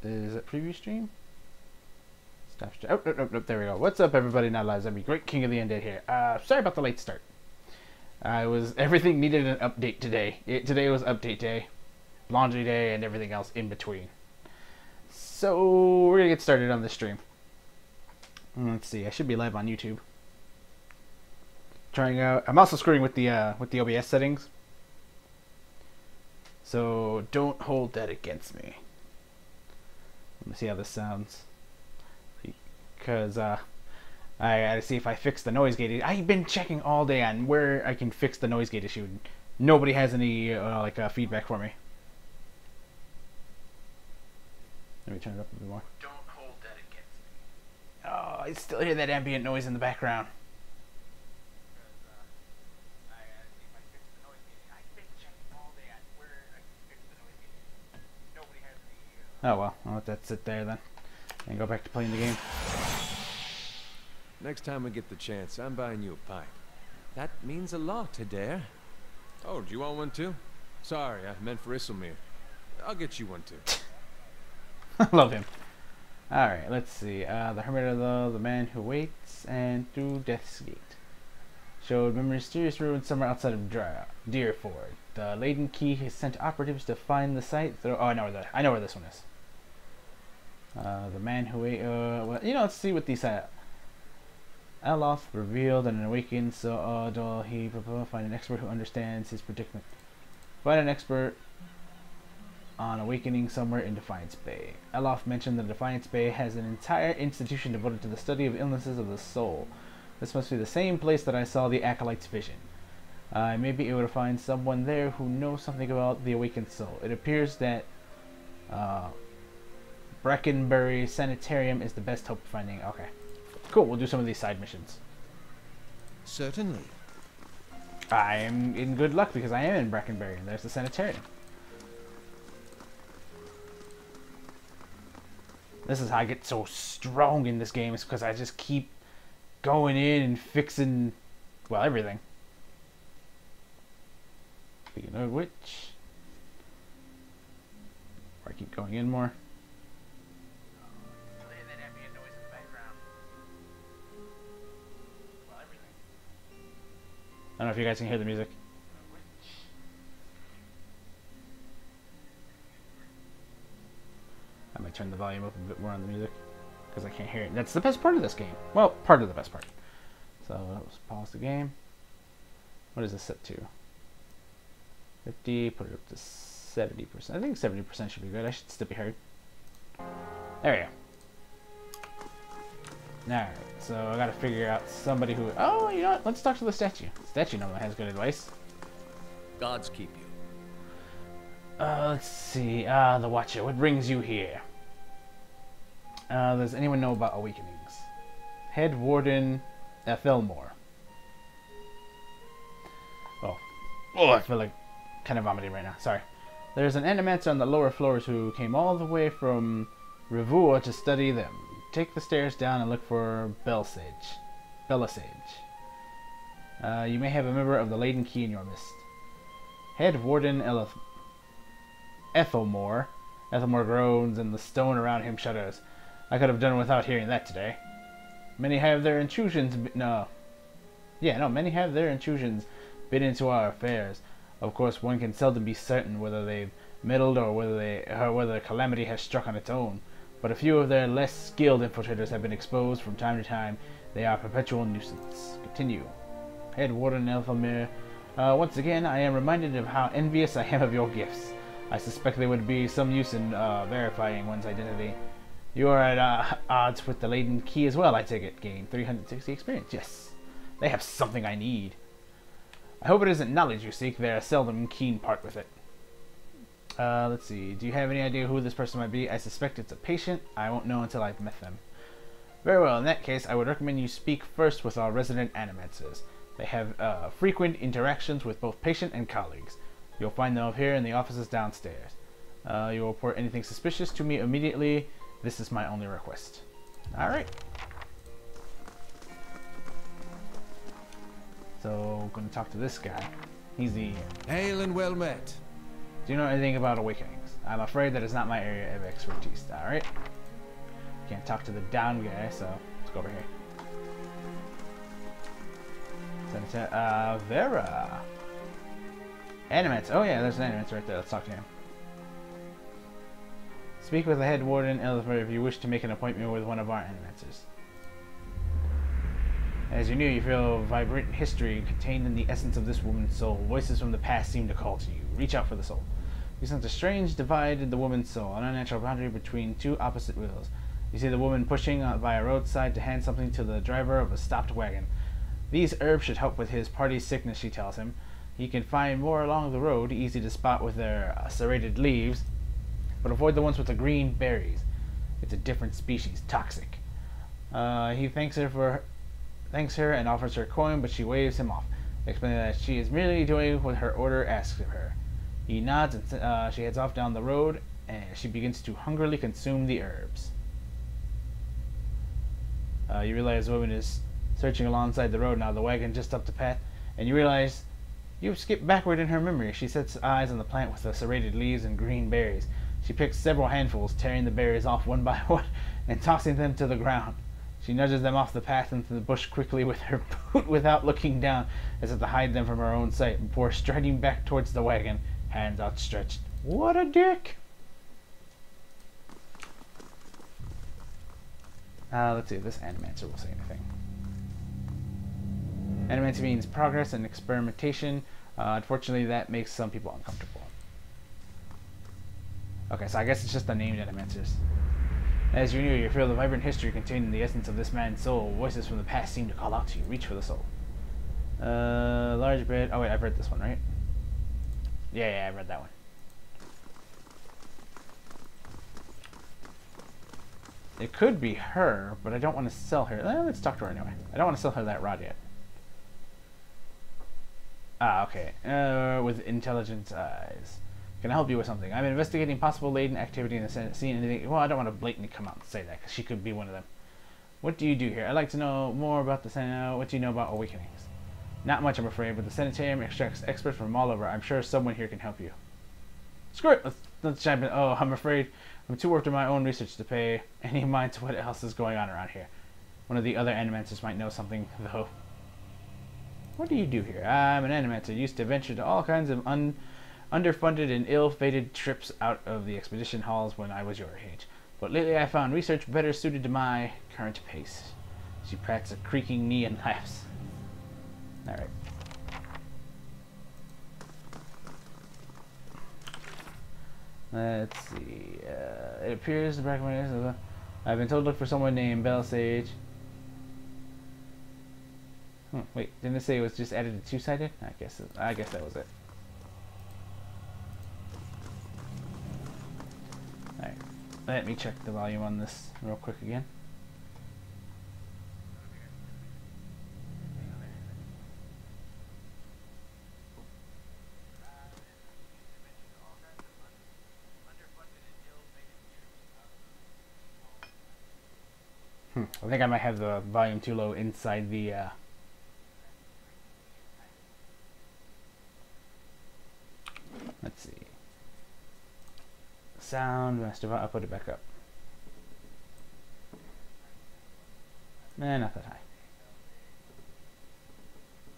Is it preview stream? Stop stream. Oh, no, there we go. What's up, everybody? Not live. Zombie, Great King of the Undead here. Sorry about the late start. Everything needed an update today. Today was update day, laundry day, and everything else in between. So we're gonna get started on this stream. Let's see. I should be live on YouTube. Trying out. I'm also screwing with the OBS settings. So don't hold that against me. Let me see how this sounds. Because I gotta see if I fix the noise gate. I've been checking all day on where I can fix the noise gate issue. Nobody has any feedback for me. Let me turn it up a bit more. Don't hold that against me. Oh, I still hear that ambient noise in the background. Oh well, I'll let that sit there then. And go back to playing the game. Next time I get the chance, I'm buying you a pipe. That means a lot to Dare. Oh, do you want one too? Sorry, I meant for Isselmere. I'll get you one too. I love him. Alright, let's see. The Hermit of the Man Who Waits, and Through Death's Gate. Showed mysterious ruins somewhere outside of Deerford. The Laden Key has sent operatives to find the site. Oh, I know where this one is. The Man Who Waits. Well, let's see what these Aloth revealed and awakened, so he proposed find an expert who understands his predicament. Find an expert on awakening somewhere in Defiance Bay. Aloth mentioned that Defiance Bay has an entire institution devoted to the study of illnesses of the soul. This must be the same place that I saw the Acolyte's vision. I may be able to find someone there who knows something about the awakened soul. It appears that Brackenbury Sanitarium is the best hope of finding. Okay. Cool, we'll do some of these side missions. Certainly. I am in good luck because I am in Brackenbury and there's the sanitarium. This is how I get so strong in this game, is because I just keep going in and fixing, well, everything. Speaking of which, I keep going in more. I don't know if you guys can hear the music. I might turn the volume up a bit more on the music because I can't hear it. That's the best part of this game. Well, part of the best part. So let's pause the game. What is this set to? 50, put it up to 70%. I think 70% should be good. I should still be heard. There we go. Alright, so I gotta figure out somebody who... Oh, you know what? Let's talk to the statue. The statue normally has good advice. Gods keep you. Let's see. The Watcher. What brings you here? Does anyone know about awakenings? Head Warden Ethelmore. Oh, I feel like kind of vomiting right now. Sorry. There's an animator on the lower floors who came all the way from Rivua to study them. Take the stairs down and look for Belisage. You may have a member of the Laden Key in your midst. Head Warden Ethelmore. Ethelmore groans and the stone around him shudders. I could have done without hearing that today. Many have their intrusions many have their intrusions been into our affairs. Of course, one can seldom be certain whether they've meddled or whether the calamity has struck on its own. But a few of their less skilled infiltrators have been exposed from time to time. They are a perpetual nuisance. Continue. Head Warden Elthamir. Once again, I am reminded of how envious I am of your gifts. I suspect there would be some use in verifying one's identity. You are at odds with the Laden Key as well, I take it. Gain 360 experience. Yes. They have something I need. I hope it isn't knowledge you seek. They're a seldom keen part with it. Let's see. Do you have any idea who this person might be? I suspect it's a patient. I won't know until I've met them. Very well. In that case, I would recommend you speak first with our resident animators. They have frequent interactions with both patient and colleagues. You'll find them up here in the offices downstairs. You will report anything suspicious to me immediately. This is my only request. Alright. So, I'm going to talk to this guy. He's the... Hail and well met. Do you know anything about awakenings? I'm afraid that is not my area of expertise. Alright. Can't talk to the down guy, so let's go over here. Vera. Animates. Oh yeah, there's an animates right there. Let's talk to him. Speak with the head warden, Elizabeth, if you wish to make an appointment with one of our animators. As you knew, you feel vibrant history contained in the essence of this woman's soul. Voices from the past seem to call to you. Reach out for the soul. You sense a strange divide in the woman's soul, an unnatural boundary between two opposite wills. You see the woman pushing by a roadside to hand something to the driver of a stopped wagon. These herbs should help with his party sickness, she tells him. He can find more along the road, easy to spot with their serrated leaves, but avoid the ones with the green berries. It's a different species, toxic. He thanks her and offers her a coin, but she waves him off, explaining that she is merely doing what her order asks of her. He nods and she heads off down the road, and she begins to hungrily consume the herbs. You realize the woman is searching alongside the road now, the wagon just up the path, and you realize you've skipped backward in her memory. She sets eyes on the plant with the serrated leaves and green berries. She picks several handfuls, tearing the berries off one by one and tossing them to the ground. She nudges them off the path into the bush quickly with her boot without looking down, as if to hide them from her own sight, before striding back towards the wagon, hands outstretched. What a dick! Let's see if this animator will say anything. Animator means progress and experimentation. Unfortunately, that makes some people uncomfortable. Okay, so I guess it's just the named animators. As you knew, you feel the vibrant history contained in the essence of this man's soul. Voices from the past seem to call out to you. Reach for the soul. Large bit. Oh wait, I've read this one, right? Yeah, I read that one. It could be her, but I don't want to sell her. Let's talk to her anyway. I don't want to sell her that rod yet. Okay. With intelligence eyes. Can I help you with something? I'm investigating possible latent activity in the Senate scene. Anything? Well, I don't want to blatantly come out and say that, because she could be one of them. What do you do here? I'd like to know more about the Senate. What do you know about awakenings? Not much, I'm afraid, but the sanitarium extracts experts from all over. I'm sure someone here can help you. Screw it! Let's jump in. Oh, I'm afraid I'm too worked on my own research to pay any mind to what else is going on around here. One of the other animators might know something, though. What do you do here? I'm an animator, used to venture to all kinds of underfunded and ill-fated trips out of the expedition halls when I was your age. But lately I found research better suited to my current pace. She pats a creaking knee and laughs. Alright. Let's see. It appears the back of my ears. I've been told to look for someone named Bell Sage. Wait, didn't it say it was just added to two-sided? I guess that was it. Alright. Let me check the volume on this real quick again. I think I might have the volume too low inside the let's see. Sound master. I'll put it back up. Not that high.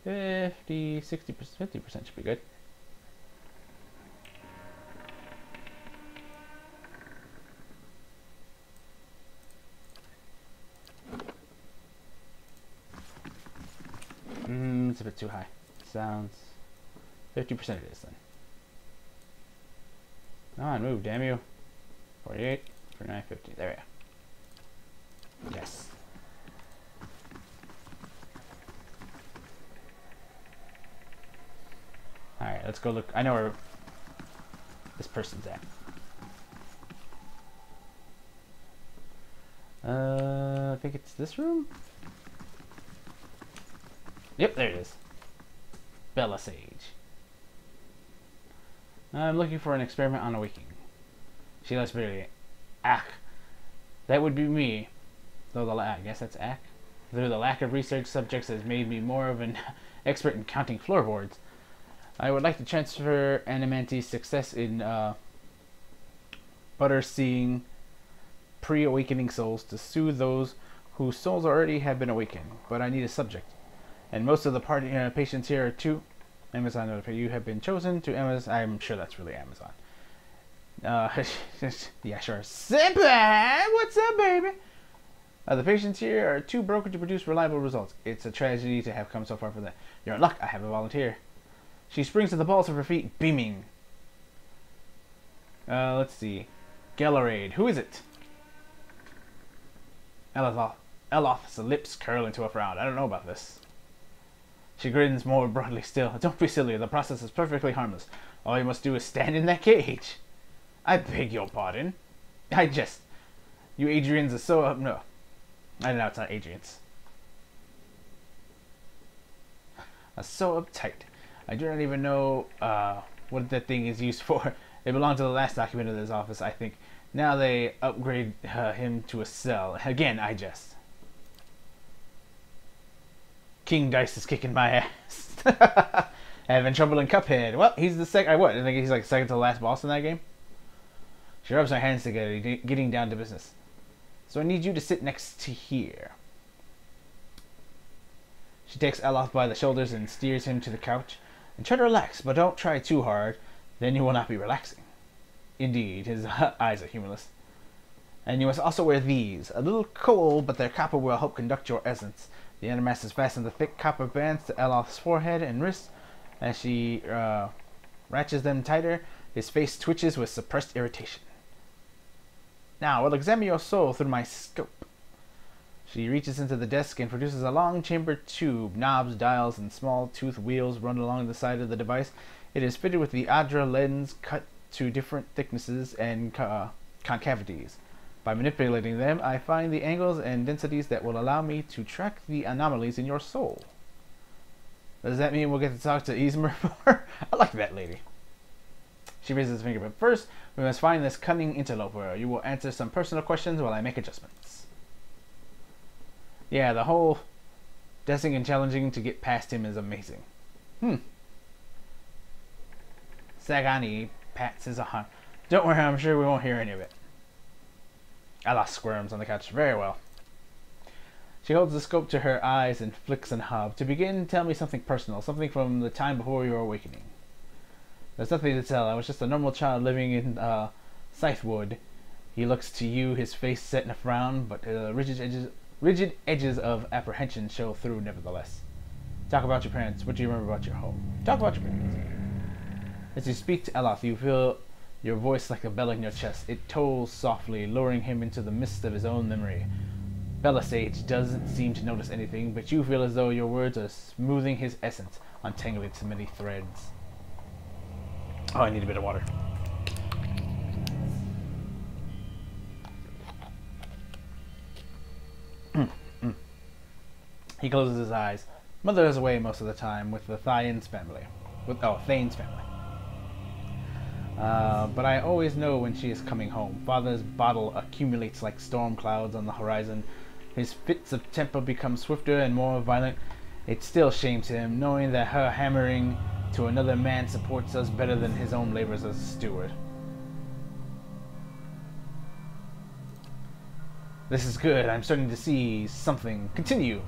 50, 60%, 50% should be good. It's a bit too high. Sounds 50% it is then. Come on, move, damn you. 48, 49, 50. There we go. Yes. Alright, let's go look. I know where this person's at. I think it's this room? Yep, there it is. Bella Sage. I'm looking for an experiment on awakening. She laughs bitterly. Ack. That would be me. Though I guess that's ack. Though the lack of research subjects has made me more of an expert in counting floorboards. I would like to transfer Animanti's success in butter-seeing, pre-awakening souls to soothe those whose souls already have been awakened. But I need a subject. And most of the patients here are too. Amazon notified you have been chosen to Amazon. I'm sure that's really Amazon. Yeah, sure. Simba! What's up, baby? The patients here are too broken to produce reliable results. It's a tragedy to have come so far for that. You're in luck. I have a volunteer. She springs to the balls of her feet, beaming. Let's see. Gallerade. Who is it? Eloth's lips curl into a frown. I don't know about this. She grins more broadly still. Don't be silly. The process is perfectly harmless. All you must do is stand in that cage. I beg your pardon. I jest. You Adrians are so up. No. I don't know, it's not Adrians. So uptight. I do not even know what that thing is used for. It belonged to the last occupant of this office, I think. Now they upgrade him to a cell. Again, I jest. King Dice is kicking my ass. Having trouble in Cuphead. Well, he's the second. I think he's like second to the last boss in that game. She rubs her hands together, getting down to business. So I need you to sit next to here. She takes Eloth by the shoulders and steers him to the couch. And try to relax, but don't try too hard. Then you will not be relaxing. Indeed, his eyes are humorless. And you must also wear these. A little cold, but their copper will help conduct your essence. The inner mass is fastened the thick copper bands to Eloth's forehead and wrist. As she ratchets them tighter, his face twitches with suppressed irritation. Now, I'll examine your soul through my scope. She reaches into the desk and produces a long chambered tube. Knobs, dials, and small tooth wheels run along the side of the device. It is fitted with the Adra lens cut to different thicknesses and concavities. By manipulating them, I find the angles and densities that will allow me to track the anomalies in your soul. Does that mean we'll get to talk to Ismar more? I like that lady. She raises his finger, but first, we must find this cunning interloper. You will answer some personal questions while I make adjustments. Yeah, the whole testing and challenging to get past him is amazing. Sagani pats his arm. Don't worry, I'm sure we won't hear any of it. Eloth squirms on the couch. Very well. She holds the scope to her eyes and flicks and hub. To begin, tell me something personal, something from the time before your awakening. There's nothing to tell. I was just a normal child living in Scythewood. He looks to you, his face set in a frown, but rigid edges of apprehension show through nevertheless. Talk about your parents. What do you remember about your home? Talk about your parents. As you speak to Eloth, you feel your voice like a bell in your chest. It tolls softly, luring him into the mist of his own memory. Belisage doesn't seem to notice anything, but you feel as though your words are smoothing his essence, untangling so many threads. Oh, I need a bit of water. He closes his eyes. Mother is away most of the time with the Thane's family. Thane's family. But I always know when she is coming home. Father's bottle accumulates like storm clouds on the horizon. His fits of temper become swifter and more violent. It still shames him, knowing that her hammering to another man supports us better than his own labors as a steward. This is good. I'm starting to see something. Continue.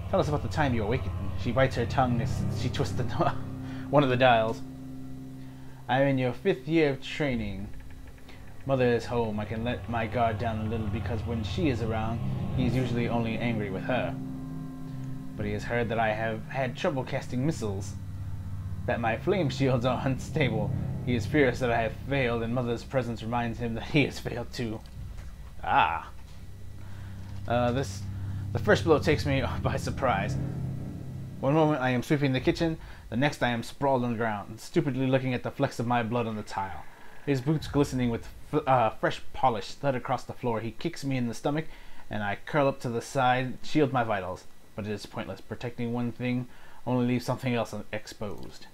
Tell us about the time you awakened. She bites her tongue as she twists one of the dials. I'm in your 5th year of training. Mother is home. I can let my guard down a little because when she is around, he is usually only angry with her. But he has heard that I have had trouble casting missiles, that my flame shields are unstable. He is furious that I have failed, and Mother's presence reminds him that he has failed too. The first blow takes me by surprise. One moment I am sweeping the kitchen, the next I am sprawled on the ground, stupidly looking at the flecks of my blood on the tile. His boots glistening with fresh polish thud across the floor. He kicks me in the stomach, and I curl up to the side, shield my vitals. But it is pointless. Protecting one thing only leaves something else exposed.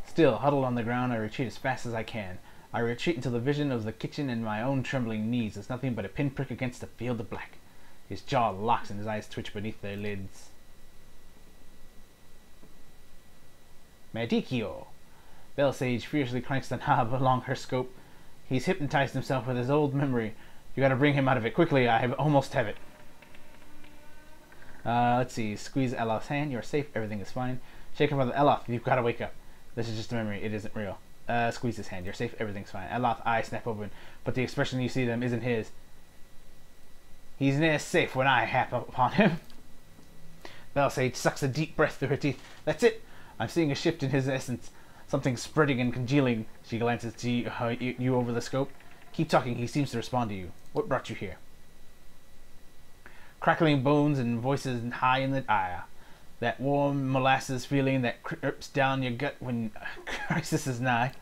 Still, huddled on the ground, I retreat as fast as I can. I retreat until the vision of the kitchen and my own trembling knees is nothing but a pinprick against a field of black. His jaw locks and his eyes twitch beneath their lids. Medicchio. Sage fiercely cranks the knob along her scope. He's hypnotized himself with his old memory. You gotta bring him out of it quickly. I almost have it. Let's see. Squeeze Eloth's hand. You're safe. Everything is fine. Shake him by the Eloth. You've gotta wake up. This is just a memory. It isn't real. Squeeze his hand. You're safe. Everything's fine. Eloth's eyes snap open, but the expression you see them isn't his. He's near safe when I hap upon him. Sage sucks a deep breath through her teeth. That's it. I'm seeing a shift in his essence. Something spreading and congealing. She glances to you over the scope. Keep talking. He seems to respond to you. What brought you here? Crackling bones and voices high in the air. That warm molasses feeling that creeps down your gut when crisis is nigh.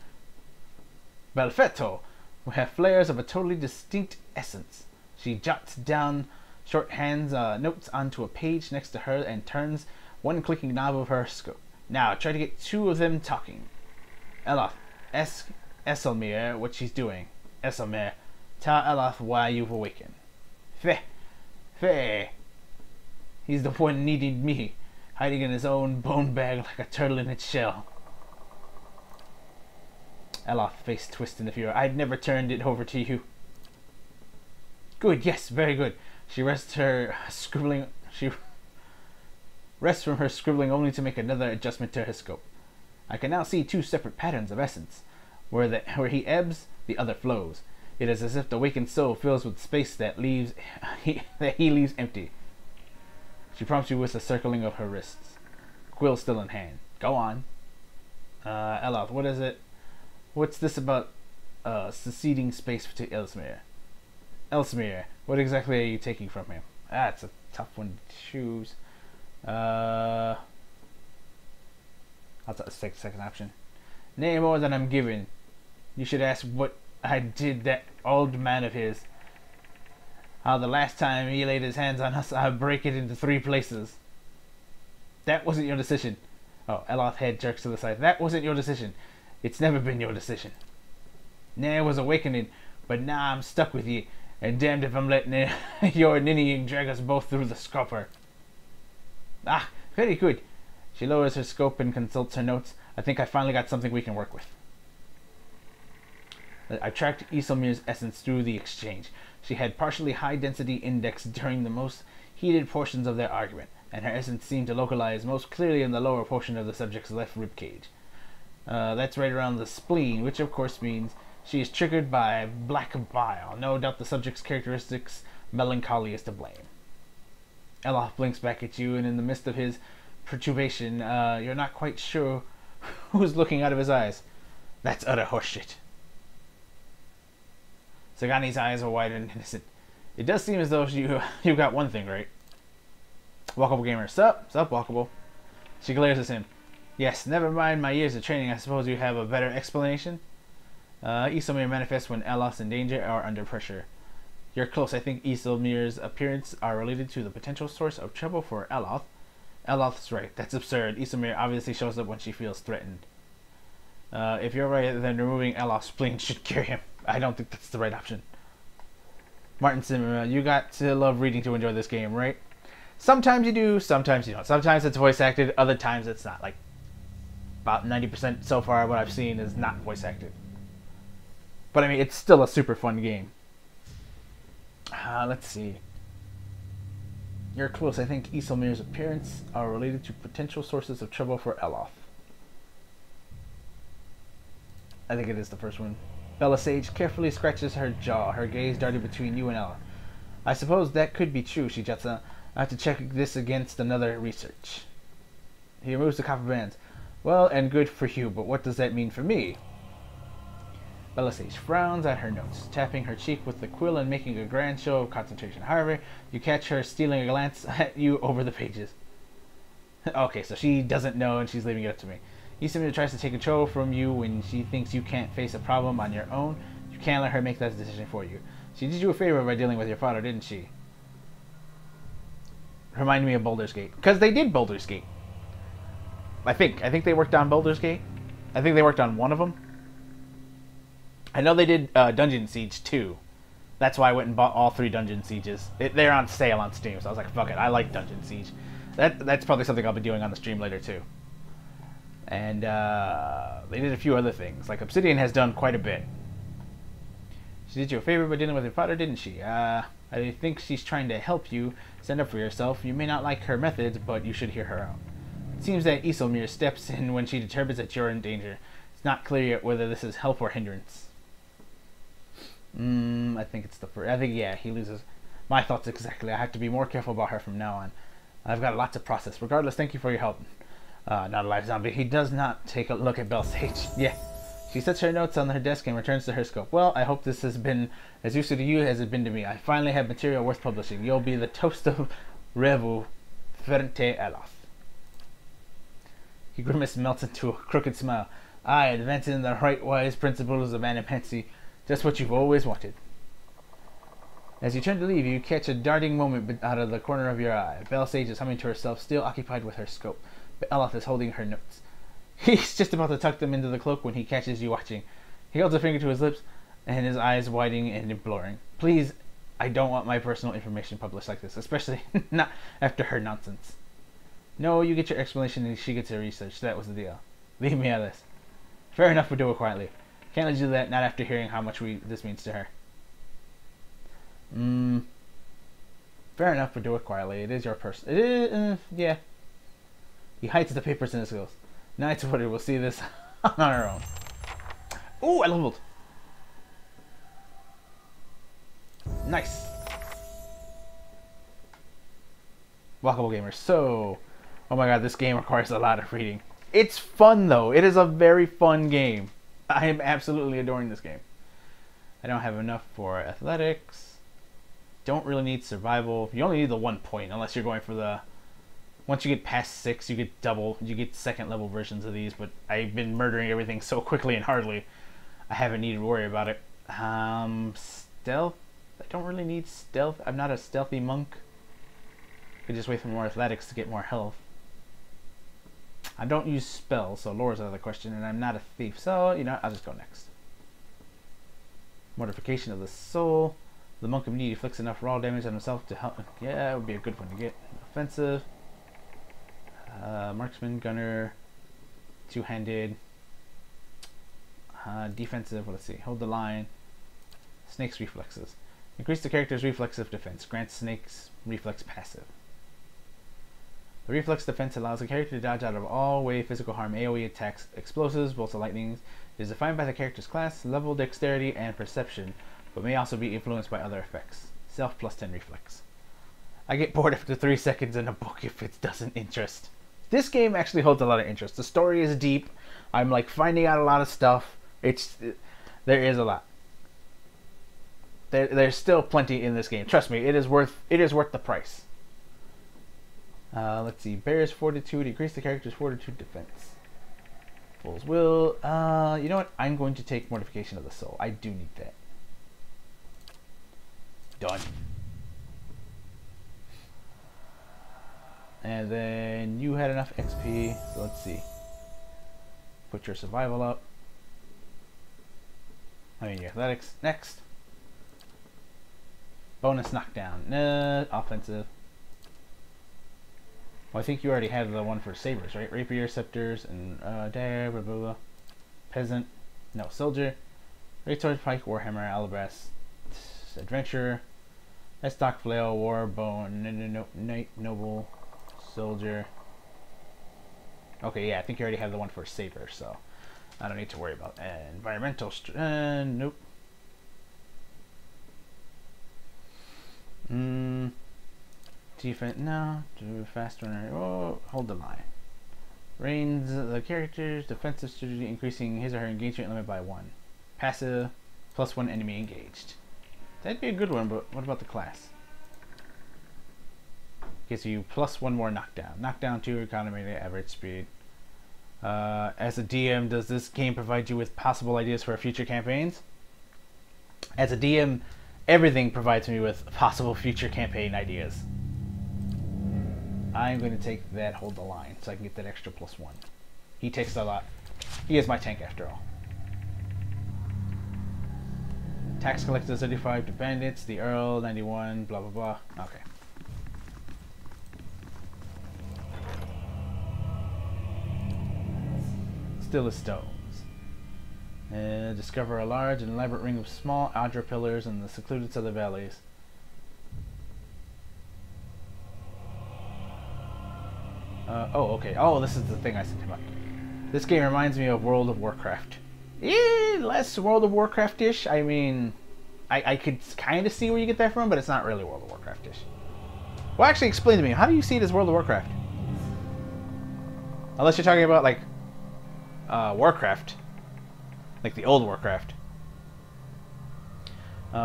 Belfetto, we have flares of a totally distinct essence. She jots down shorthands notes onto a page next to her and turns one clicking knob of her scope. Now, try to get two of them talking. Eloth, ask Esselmere what she's doing. Esselmere, tell Eloth why you've awakened. Feh. He's the one needing me, hiding in his own bone bag like a turtle in its shell. Eloth face twists in fear. I'd never turned it over to you. Good, yes, very good. She rests from her scribbling only to make another adjustment to her scope. I can now see two separate patterns of essence. Where he ebbs, the other flows. It is as if the awakened soul fills with space that he leaves empty. She prompts you with a circling of her wrists. Quill still in hand. Go on. Eloth, what is it? What's this about seceding space to Elsmere? Elsmere, what exactly are you taking from him? That's a tough one to choose. I'll take the second option. Nay, more than I'm given. You should ask what I did that old man of his. How the last time he laid his hands on us, I break it into 3 places. That wasn't your decision. Oh, Eloth's head jerks to the side. That wasn't your decision. It's never been your decision. Nay, I was awakening, but now I'm stuck with ye, and damned if I'm letting your ninnying drag us both through the scupper. Ah, very good. She lowers her scope and consults her notes. I think I finally got something we can work with. I tracked Iselmir's essence through the exchange. She had partially high-density index during the most heated portions of their argument, and her essence seemed to localize most clearly in the lower portion of the subject's left ribcage. That's right around the spleen, which of course means she is triggered by black bile. No doubt the subject's characteristics, melancholy, is to blame. Eloth blinks back at you, and in the midst of his perturbation, you're not quite sure who's looking out of his eyes. That's utter horseshit. Sagani's eyes are wide and innocent. It does seem as though you got one thing right. Walkable gamer. Sup, walkable. She glares at him. Yes, never mind my years of training. I suppose you have a better explanation? Iselmere manifests when Eloth's in danger or under pressure. You're close. I think Iselmir's appearance are related to the potential source of trouble for Eloth. Eloth's right. That's absurd. Iselmere obviously shows up when she feels threatened. If you're right, then removing Eloth's spleen should cure him. I don't think that's the right option. Martin Zimmer, you got to love reading to enjoy this game, right? Sometimes you do, sometimes you don't. Sometimes it's voice acted, other times it's not. Like, about 90% so far what I've seen is not voice acted. But I mean, it's still a super fun game. Let's see. You're close. I think Iselmir's appearance are related to potential sources of trouble for Eloth. I think it is the first one. Bella Sage carefully scratches her jaw, her gaze darting between you and Eloth. I suppose that could be true, she juts out. I have to check this against another research. He removes the copper bands. Well, and good for you, but what does that mean for me? Bella Sage frowns at her notes, tapping her cheek with the quill and making a grand show of concentration. However, you catch her stealing a glance at you over the pages. Okay, so she doesn't know and she's leaving it up to me. Iselmere tries to take control from you when she thinks you can't face a problem on your own. You can't let her make that decision for you. She did you a favor by dealing with your father, didn't she? Remind me of Baldur's Gate. Because they did Baldur's Gate. I think they worked on Baldur's Gate. I think they worked on one of them. I know they did Dungeon Siege 2. That's why I went and bought all 3 Dungeon Sieges. They're on sale on Steam, so I was like, fuck it, I like Dungeon Siege. That's probably something I'll be doing on the stream later, too. And they did a few other things. Like Obsidian has done quite a bit. She did you a favor by dealing with your father, didn't she? I think she's trying to help you stand up for yourself. You may not like her methods, but you should hear her out. It seems that Isilmir steps in when she determines that you're in danger. It's not clear yet whether this is help or hindrance. I think it's the first. I think, yeah, he loses. My thoughts exactly. I have to be more careful about her from now on. I've got a lot to process. Regardless, thank you for your help. Not a live zombie. He does not take a look at Belle's age. Yeah. She sets her notes on her desk and returns to her scope. Well, I hope this has been as useful to you as it's been to me. I finally have material worth publishing. You'll be the toast of Revu Frente Aloth. He grimaced, melts into a crooked smile. Aye, advancing in the right wise principles of animancy. Just what you've always wanted. As you turn to leave, you catch a darting moment out of the corner of your eye. Belle Sage is humming to herself, still occupied with her scope, but Aloth is holding her notes. He's just about to tuck them into the cloak when he catches you watching. He holds a finger to his lips, and his eyes widening and imploring. Please, I don't want my personal information published like this, especially not after her nonsense. No, you get your explanation and she gets her research. That was the deal. Leave me out of this. Fair enough, we'll do it quietly. Can't let you do that, not after hearing how much this means to her. Fair enough, but do it quietly. It is your person. It is, yeah. He hides the papers in his skills. Night's Order will see this on our own. Ooh, I leveled. Nice. Walkable gamers. So, oh my god, this game requires a lot of reading. It's fun though. It is a very fun game. I am absolutely adoring this game. I don't have enough for athletics. Don't really need survival. You only need the 1 point unless you're going for the... Once you get past 6, you get double. You get second level versions of these, but I've been murdering everything so quickly and hardly. I haven't needed to worry about it. Stealth? I don't really need stealth. I'm not a stealthy monk. I could just wait for more athletics to get more health. I don't use spells, so lore's out of the question, and I'm not a thief, so, you know, I'll just go next. Mortification of the soul. The monk of need inflicts enough raw damage on himself to help. Yeah, it would be a good one to get. Offensive. Marksman, gunner, two-handed. Defensive, let's see. Hold the line. Snake's reflexes. Increase the character's reflexive defense. Grant Snake's reflex passive. The reflex defense allows the character to dodge out of all way physical harm, AoE attacks, explosives, bolts of lightning. It is defined by the character's class, level, dexterity, and perception, but may also be influenced by other effects. Self plus 10 reflex. I get bored after 3 seconds in a book if it doesn't interest. This game actually holds a lot of interest. The story is deep. I'm like finding out a lot of stuff. There is a lot. There's still plenty in this game. Trust me, it is worth the price. Let's see. Bear's fortitude. Increase the character's fortitude defense. Fool's will. You know what? I'm going to take mortification of the soul. I do need that. Done. And then you had enough XP. So let's see. Put your survival up. I mean your athletics. Next. Bonus knockdown. Offensive. Well, I think you already have the one for sabers, right? Rapier, scepters, and dagger, blah, blah, blah. Peasant. No, soldier. Great sword, pike, warhammer, alabras, adventurer, stock, flail, war, bone, knight, noble, soldier. Okay, yeah, I think you already have the one for saber, so I don't need to worry about that. Environmental, nope. Defense, no. Do fast runner. Oh, hold the line. Reigns the character's defensive strategy, increasing his or her engagement limit by 1. Passive, +1 enemy engaged. That'd be a good one, but what about the class? Gives you +1 more knockdown. Knockdown 2, economy, average speed. As a DM, does this game provide you with possible ideas for future campaigns? As a DM, everything provides me with possible future campaign ideas. I'm going to take that, hold the line, so I can get that extra +1. He takes a lot. He is my tank after all. Tax collector 35 to bandits, the Earl 91, blah blah blah. Okay. still as stones. Discover a large and elaborate ring of small Adra pillars in the secluded southern valleys. Oh, okay. Oh, this is the thing I sent him up. This game reminds me of World of Warcraft. Less World of Warcraft-ish. I mean, I could kind of see where you get that from, but it's not really World of Warcraft-ish. Well, actually, explain to me. How do you see it as World of Warcraft? Unless you're talking about, like, Warcraft. Like the old Warcraft.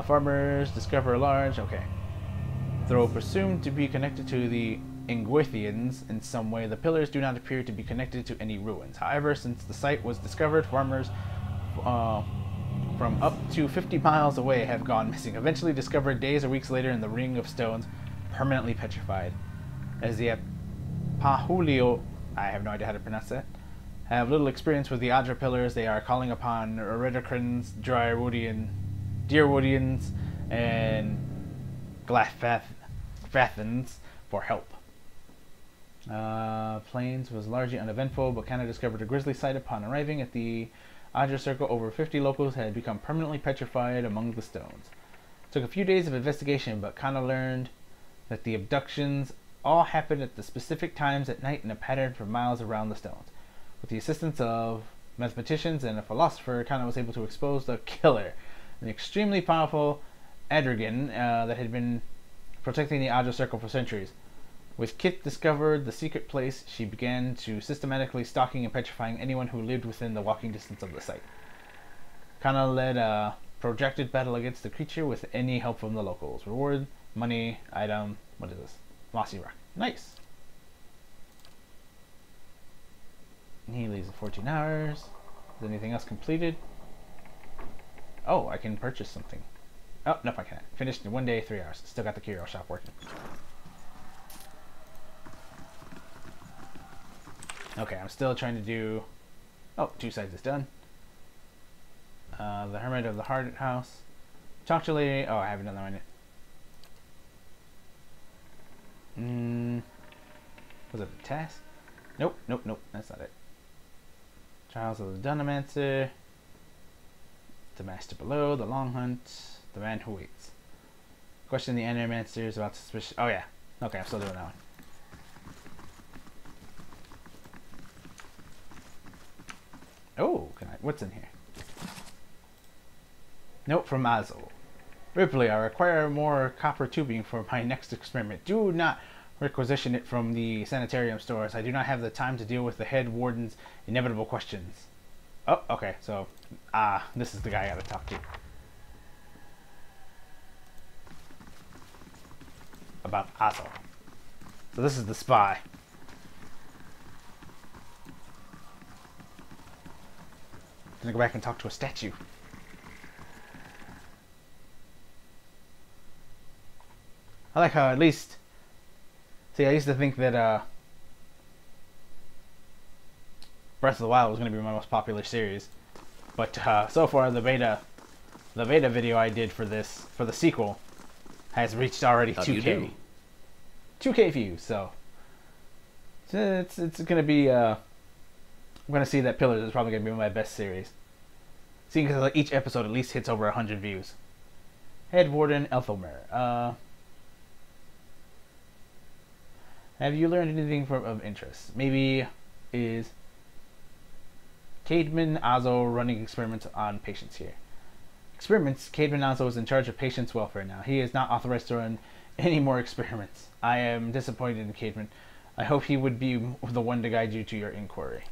Farmers discover a large... Okay. Though presumed to be connected to the Ingwithians in some way, the pillars do not appear to be connected to any ruins. However, since the site was discovered, farmers from up to 50 miles away have gone missing, eventually discovered days or weeks later in the ring of stones, permanently petrified. As the Pahulio, I have no idea how to pronounce that, have little experience with the Adra pillars, they are calling upon Redicrans, Deerwoodians, and Glathans for help. Plains was largely uneventful, but Kana discovered a grisly sight upon arriving at the Adra Circle. Over 50 locals had become permanently petrified among the stones. It took a few days of investigation, but Kana learned that the abductions all happened at the specific times at night in a pattern for miles around the stones. With the assistance of mathematicians and a philosopher, Kana was able to expose the killer, an extremely powerful Adragan that had been protecting the Adra Circle for centuries. With Kit discovered the secret place, she began to systematically stalking and petrifying anyone who lived within the walking distance of the site. Kana led a protracted battle against the creature with any help from the locals. Reward, money, item, what is this? Mossy rock. Nice. He leaves in 14 hours. Is anything else completed? Oh, I can purchase something. Oh, nope, I can't. Finished in 1 day, 3 hours. Still got the curio shop working. Okay, I'm still trying to do... Oh, 2 sides is done. The Hermit of the Heart House. Talk to Lady... Oh, I haven't done that one yet. Was it a task? Nope, nope, nope. That's not it. Trials of the Dunamancer. The Master Below. The Long Hunt. The Man Who Waits. Question the Animancers about suspicion... Oh, yeah. Okay, I'm still doing that one. Oh, what's in here? Note from Azo. Ripley, I require more copper tubing for my next experiment. Do not requisition it from the sanitarium stores. I do not have the time to deal with the head warden's inevitable questions. Oh, okay, so, this is the guy I gotta talk to. About Azo. So this is the spy. Gonna go back and talk to a statue. I like how at least... See, I used to think that Breath of the Wild was going to be my most popular series. But so far the beta video I did for the sequel has reached already 2K. 2K views, so it's going to be... I'm going to see that Pillars is probably going to be my best series. Seeing because like, each episode at least hits over 100 views. Head Warden Ethelmer. Have you learned anything of interest? Maybe is Caedmon Azo running experiments on patients here? Experiments? Caedmon Azo is in charge of patients' welfare now. He is not authorized to run any more experiments. I am disappointed in Caedmon. I hope he would be the one to guide you to your inquiry.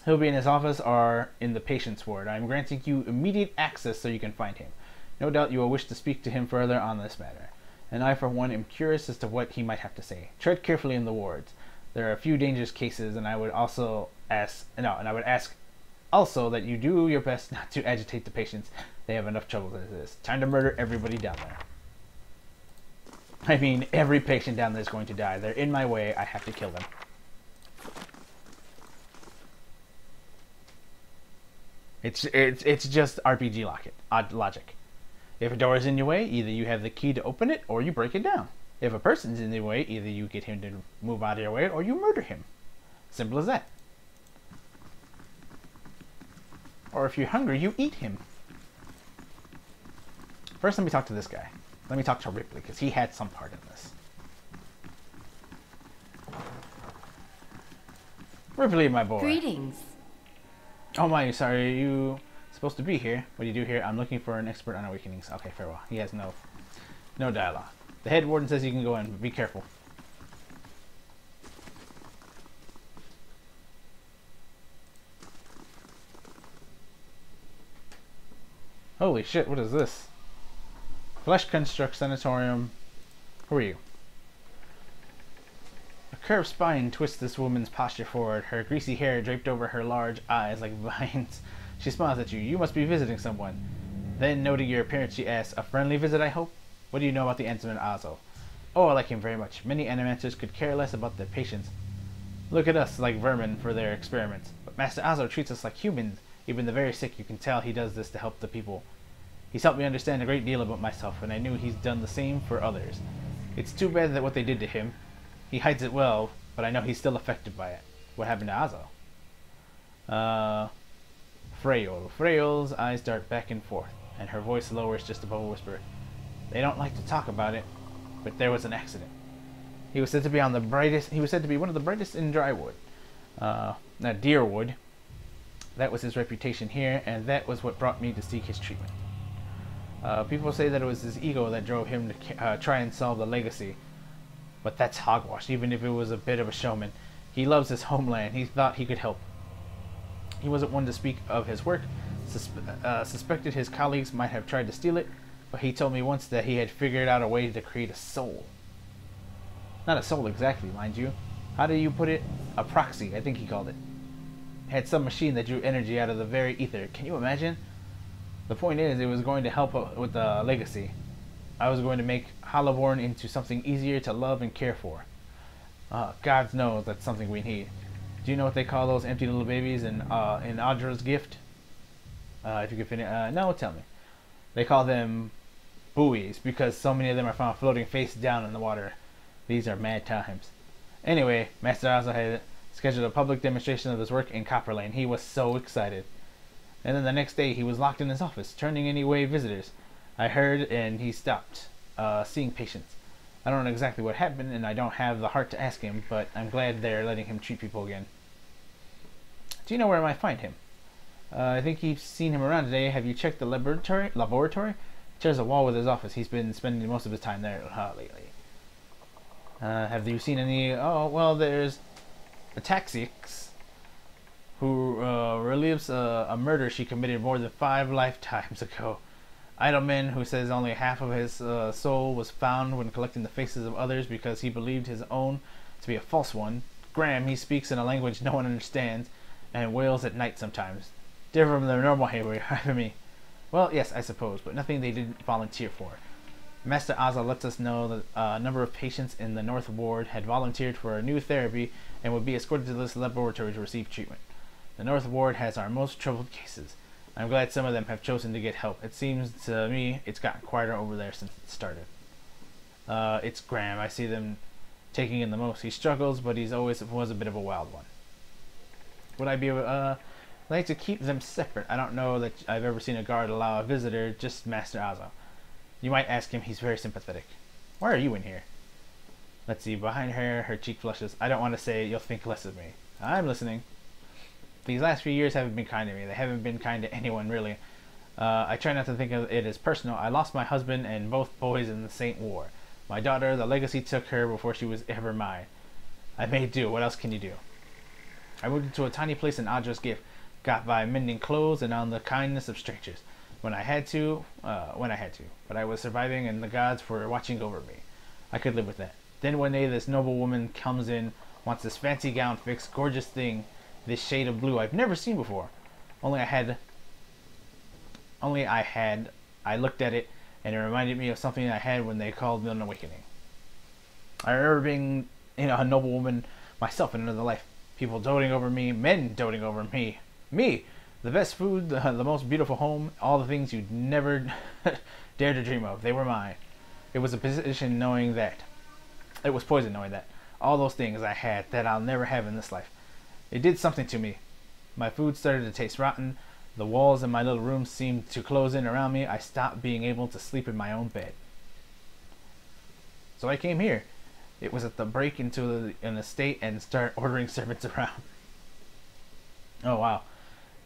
He'll be in his office or in the patient's ward. I am granting you immediate access so you can find him. No doubt you will wish to speak to him further on this matter. And I, for one, am curious as to what he might have to say. Tread carefully in the wards. There are a few dangerous cases, and I would ask also that you do your best not to agitate the patients. They have enough trouble as it is. Time to murder everybody down there. I mean, every patient down there is going to die. They're in my way. I have to kill them. It's just RPG logic. If a door is in your way, either you have the key to open it or you break it down. If a person's in the way, either you get him to move out of your way or you murder him. Simple as that. Or if you're hungry, you eat him. First, let me talk to this guy. Let me talk to Ripley, because he had some part in this. Ripley, my boy. Greetings. Oh my, sorry, are you supposed to be here? What do you do here? I'm looking for an expert on awakenings. Okay, farewell. He has no dialogue. The head warden says you can go in, but be careful. Holy shit, what is this? Flesh Construct Sanatorium. Who are you? A curved spine twists this woman's posture forward, her greasy hair draped over her large eyes like vines. She smiles at you. You must be visiting someone. Then, noting your appearance, she asks, a friendly visit, I hope? What do you know about the Ensign Azo? Oh, I like him very much. Many animators could care less about their patients. Look at us like vermin for their experiments. But Master Azo treats us like humans. Even the very sick, you can tell he does this to help the people. He's helped me understand a great deal about myself, and I knew he's done the same for others. It's too bad that what they did to him. He hides it well, but I know he's still affected by it. What happened to Azo? Freyol. Freyol's eyes dart back and forth, and her voice lowers just above a whisper. They don't like to talk about it, but there was an accident. He was said to be one of the brightest in Drywood. Deerwood. That was his reputation here, and that was what brought me to seek his treatment. People say that it was his ego that drove him to try and solve the legacy. But that's hogwash, even if it was a bit of a showman. He loves his homeland. He thought he could help. He wasn't one to speak of his work. Suspected his colleagues might have tried to steal it, but he told me once that he had figured out a way to create a soul. Not a soul exactly, mind you. How do you put it? A proxy, I think he called it. Had some machine that drew energy out of the very ether. Can you imagine? The point is, it was going to help with the legacy. I was going to make Hollowborn into something easier to love and care for. God knows that's something we need. Do you know what they call those empty little babies in Audra's gift? If you could finish, no, tell me. They call them buoys because so many of them are found floating face down in the water. These are mad times. Anyway, Master Azo had scheduled a public demonstration of his work in Copper Lane. He was so excited. And then the next day he was locked in his office, turning away visitors. I heard, and he stopped seeing patients. I don't know exactly what happened, and I don't have the heart to ask him, but I'm glad they're letting him treat people again. Do you know where I might find him? I think you've seen him around today. Have you checked the laboratory? Shares a wall with his office. He's been spending most of his time there lately. Have you seen any? Oh, well, there's a Taxix who relieves a murder she committed more than 5 lifetimes ago. Idleman, who says only half of his soul was found when collecting the faces of others because he believed his own to be a false one. Graham, he speaks in a language no one understands and wails at night sometimes. Different from their normal behavior, for me. Well, yes, I suppose, but nothing they didn't volunteer for. Master Azo lets us know that a number of patients in the North Ward had volunteered for a new therapy and would be escorted to this laboratory to receive treatment. The North Ward has our most troubled cases. I'm glad some of them have chosen to get help. It seems to me it's gotten quieter over there since it started. It's Graham. I see them taking in the most. He struggles, but he's always was a bit of a wild one. Would I be like to keep them separate? I don't know that I've ever seen a guard allow a visitor, just Master Azo. You might ask him. He's very sympathetic. Why are you in here? Let's see. Behind her cheek flushes. I don't want to say it. You'll think less of me. I'm listening. These last few years haven't been kind to me. They haven't been kind to anyone, really. I try not to think of it as personal. I lost my husband and both boys in the Saint War. My daughter, the legacy took her before she was ever mine. I made do. What else can you do? I moved into a tiny place in Audra's gift, got by mending clothes and on the kindness of strangers. When I had to. But I was surviving and the gods were watching over me. I could live with that. Then one day this noble woman comes in, wants this fancy gown fixed, gorgeous thing, this shade of blue I've never seen before. I looked at it and it reminded me of something I had when they called me an awakening. I remember being, a noble woman myself in another life. People doting over me, men doting over me. Me! The best food, the most beautiful home, all the things you'd never dare to dream of. They were mine. It was a position knowing that. It was poison knowing that. All those things I had that I'll never have in this life. It did something to me. My food started to taste rotten. The walls in my little room seemed to close in around me. I stopped being able to sleep in my own bed. So I came here. It was at the break into an estate and start ordering servants around. Oh wow.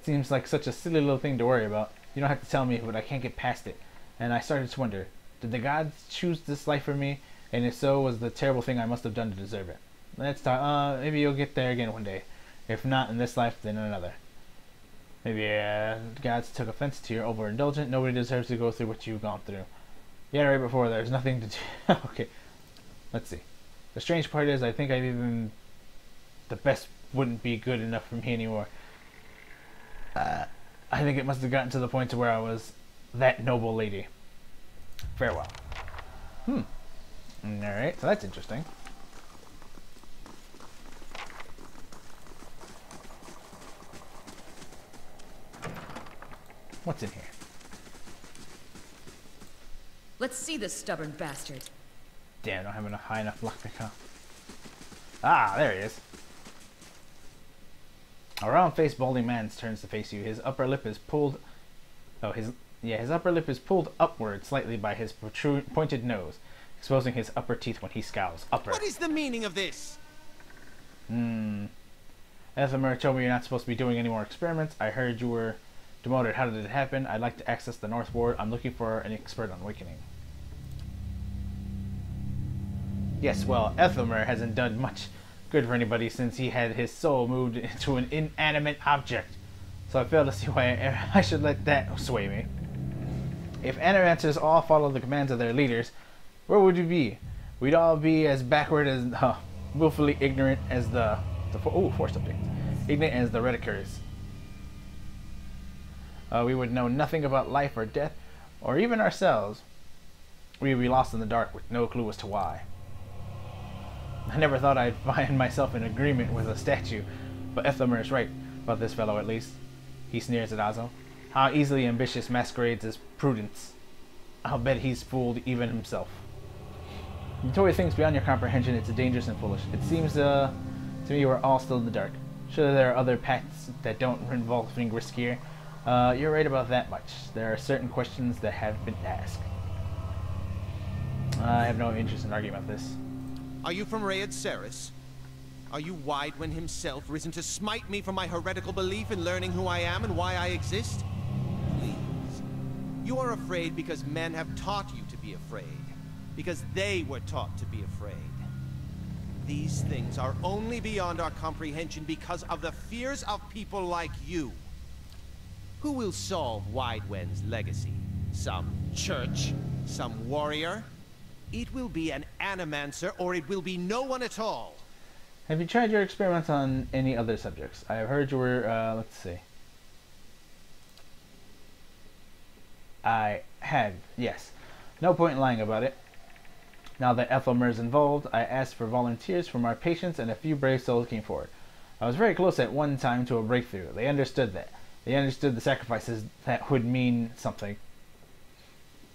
Seems like such a silly little thing to worry about. You don't have to tell me, but I can't get past it. And I started to wonder, did the gods choose this life for me? And if so, was the terrible thing I must have done to deserve it? Let's talk. Maybe you'll get there again one day. If not in this life, then in another. Maybe the gods took offense to your overindulgent. Nobody deserves to go through what you've gone through. Yeah, right before there's nothing to do. Okay, let's see. The strange part is, I think the best wouldn't be good enough for me anymore. I think it must have gotten to the point to where I was that noble lady. Farewell. Alright, so that's interesting. What's in here? Let's see this stubborn bastard. Damn, I don't have enough high enough lockpick, huh? Ah, there he is. A round-faced, balding man turns to face you. His upper lip is pulled. Oh, his upper lip is pulled upward slightly by his pointed nose, exposing his upper teeth when he scowls. Upper. What is the meaning of this? Ethelmer told me you're not supposed to be doing any more experiments. I heard you were demoted. How did it happen? I'd like to access the North Ward. I'm looking for an expert on awakening. Yes, well, Ethelmer hasn't done much good for anybody since he had his soul moved into an inanimate object. So I fail to see why I should let that sway me. If animators all follow the commands of their leaders, where would we be? We'd all be as backward as willfully ignorant as forced updates. Ignorant as the Redicers. We would know nothing about life or death, or even ourselves. We would be lost in the dark with no clue as to why. I never thought I'd find myself in agreement with a statue, but Ethelmer is right about this fellow at least. He sneers at Azo. How easily ambitious masquerades as prudence. I'll bet he's fooled even himself. You toy things beyond your comprehension, it's dangerous and foolish. It seems to me we're all still in the dark. Surely there are other paths that don't involve being riskier. You're right about that much. There are certain questions that have been asked. I have no interest in arguing about this. Are you from Rayed Ceres? Are you Widewind himself, risen to smite me for my heretical belief in learning who I am and why I exist? Please. You are afraid because men have taught you to be afraid. Because they were taught to be afraid. These things are only beyond our comprehension because of the fears of people like you. Who will solve Widewind's legacy? Some church? Some warrior? It will be an animancer, or it will be no one at all. Have you tried your experiments on any other subjects? I have heard you were, let's see. I have, yes. No point in lying about it. Now that Ethelmer is involved, I asked for volunteers from our patients, and a few brave souls came forward. I was very close at one time to a breakthrough. They understood that. They understood the sacrifices that would mean something.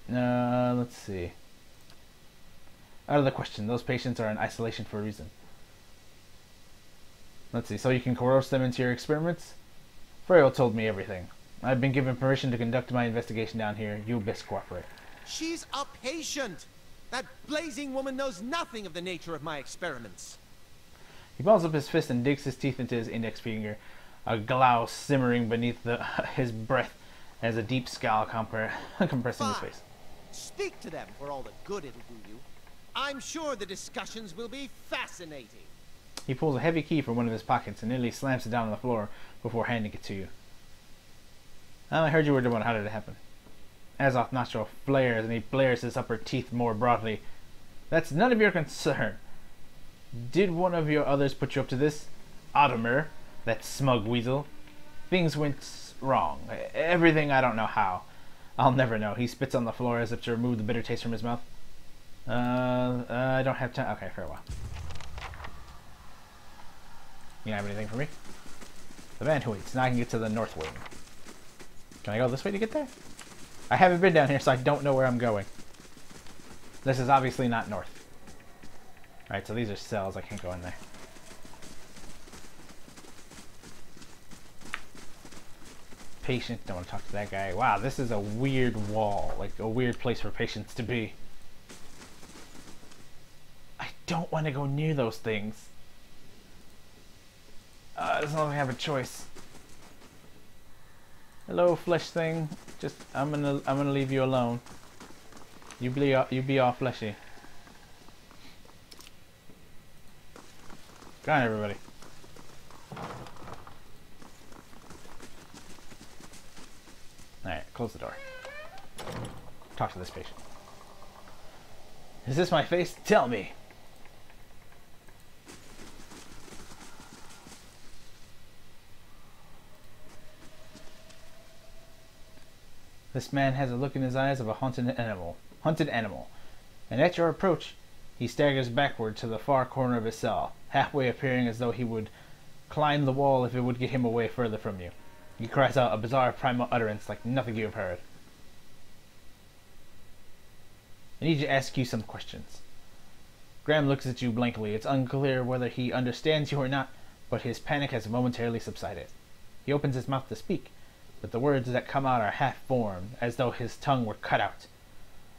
Let's see. Out of the question. Those patients are in isolation for a reason. Let's see. So you can coerce them into your experiments? Freyo told me everything. I've been given permission to conduct my investigation down here. You best cooperate. She's a patient! That blazing woman knows nothing of the nature of my experiments. He balls up his fist and digs his teeth into his index finger, a glow simmering beneath his breath as a deep scowl compressing his face. Speak to them for all the good it'll do you. I'm sure the discussions will be fascinating. He pulls a heavy key from one of his pockets and nearly slams it down on the floor before handing it to you. I heard you were the one. How did it happen? Azoth nostril flares and he blares his upper teeth more broadly. That's none of your concern. Did one of your others put you up to this? Ottomer, that smug weasel. Things went wrong. Everything I don't know how. I'll never know. He spits on the floor as if to remove the bitter taste from his mouth. I don't have time. Okay, farewell. You have anything for me? The man who waits. Now I can get to the north wing. Can I go this way to get there? I haven't been down here, so I don't know where I'm going. This is obviously not north. Alright, so these are cells. I can't go in there. patient. Don't want to talk to that guy. Wow, this is a weird wall. Like, a weird place for patients to be. I don't want to go near those things. As long as I have a choice. Hello, flesh thing. Just, I'm gonna leave you alone. You be all fleshy. Go on, everybody. Alright, close the door. Talk to this patient. Is this my face? Tell me! This man has a look in his eyes of a hunted animal. And at your approach, he staggers backward to the far corner of his cell, halfway appearing as though he would climb the wall if it would get him away further from you. He cries out a bizarre primal utterance like nothing you have heard. I need to ask you some questions. Graham looks at you blankly. It's unclear whether he understands you or not, but his panic has momentarily subsided. He opens his mouth to speak, but the words that come out are half-formed, as though his tongue were cut out.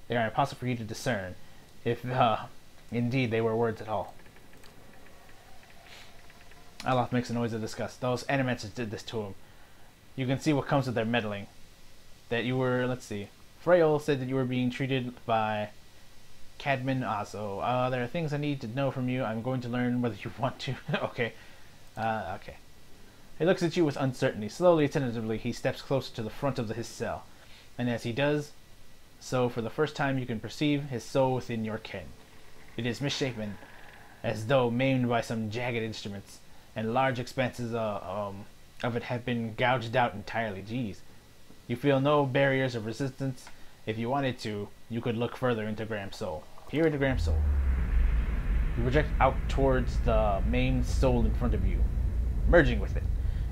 They are impossible for you to discern, if, indeed they were words at all. Aloth makes a noise of disgust. Those animators did this to him. You can see what comes with their meddling. That you were, let's see. Freyl said that you were being treated by Cadman Azo. There are things I need to know from you. I'm going to learn whether you want to. Okay. Okay. He looks at you with uncertainty. Slowly, tentatively, he steps closer to the front of his cell. And as he does so, for the first time you can perceive his soul within your ken. It is misshapen, as though maimed by some jagged instruments, and large expanses of it have been gouged out entirely. Jeez. You feel no barriers of resistance. If you wanted to, you could look further into Graham's soul. Peer into Graham's soul. You project out towards the main soul in front of you, merging with it,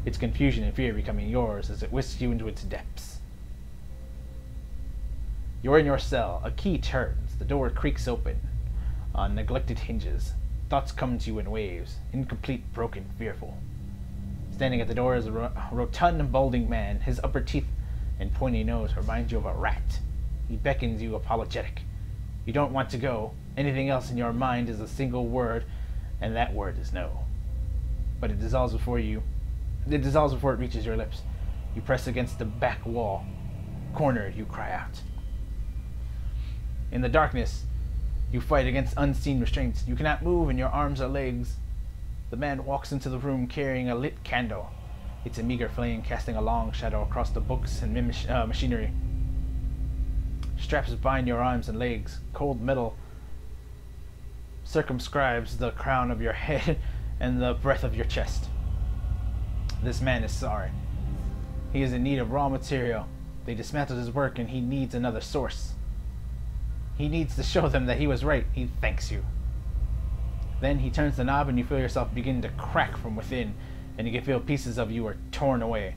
its confusion and fear becoming yours as it whisks you into its depths. You're in your cell. A key turns. The door creaks open on neglected hinges. Thoughts come to you in waves, incomplete, broken, fearful. Standing at the door is a rotund, balding man. His upper teeth and pointy nose remind you of a rat. He beckons you, apologetic. You don't want to go. Anything else in your mind is a single word, and that word is no. But it dissolves before you. It dissolves before it reaches your lips. You press against the back wall. Cornered, you cry out. In the darkness, you fight against unseen restraints. You cannot move, and your arms are legs. The man walks into the room carrying a lit candle. It's a meager flame casting a long shadow across the books and machinery. Straps bind your arms and legs. Cold metal circumscribes the crown of your head and the breadth of your chest. This man is sorry. He is in need of raw material. They dismantled his work and he needs another source. He needs to show them that he was right. He thanks you. Then he turns the knob and you feel yourself begin to crack from within, and you can feel pieces of you are torn away,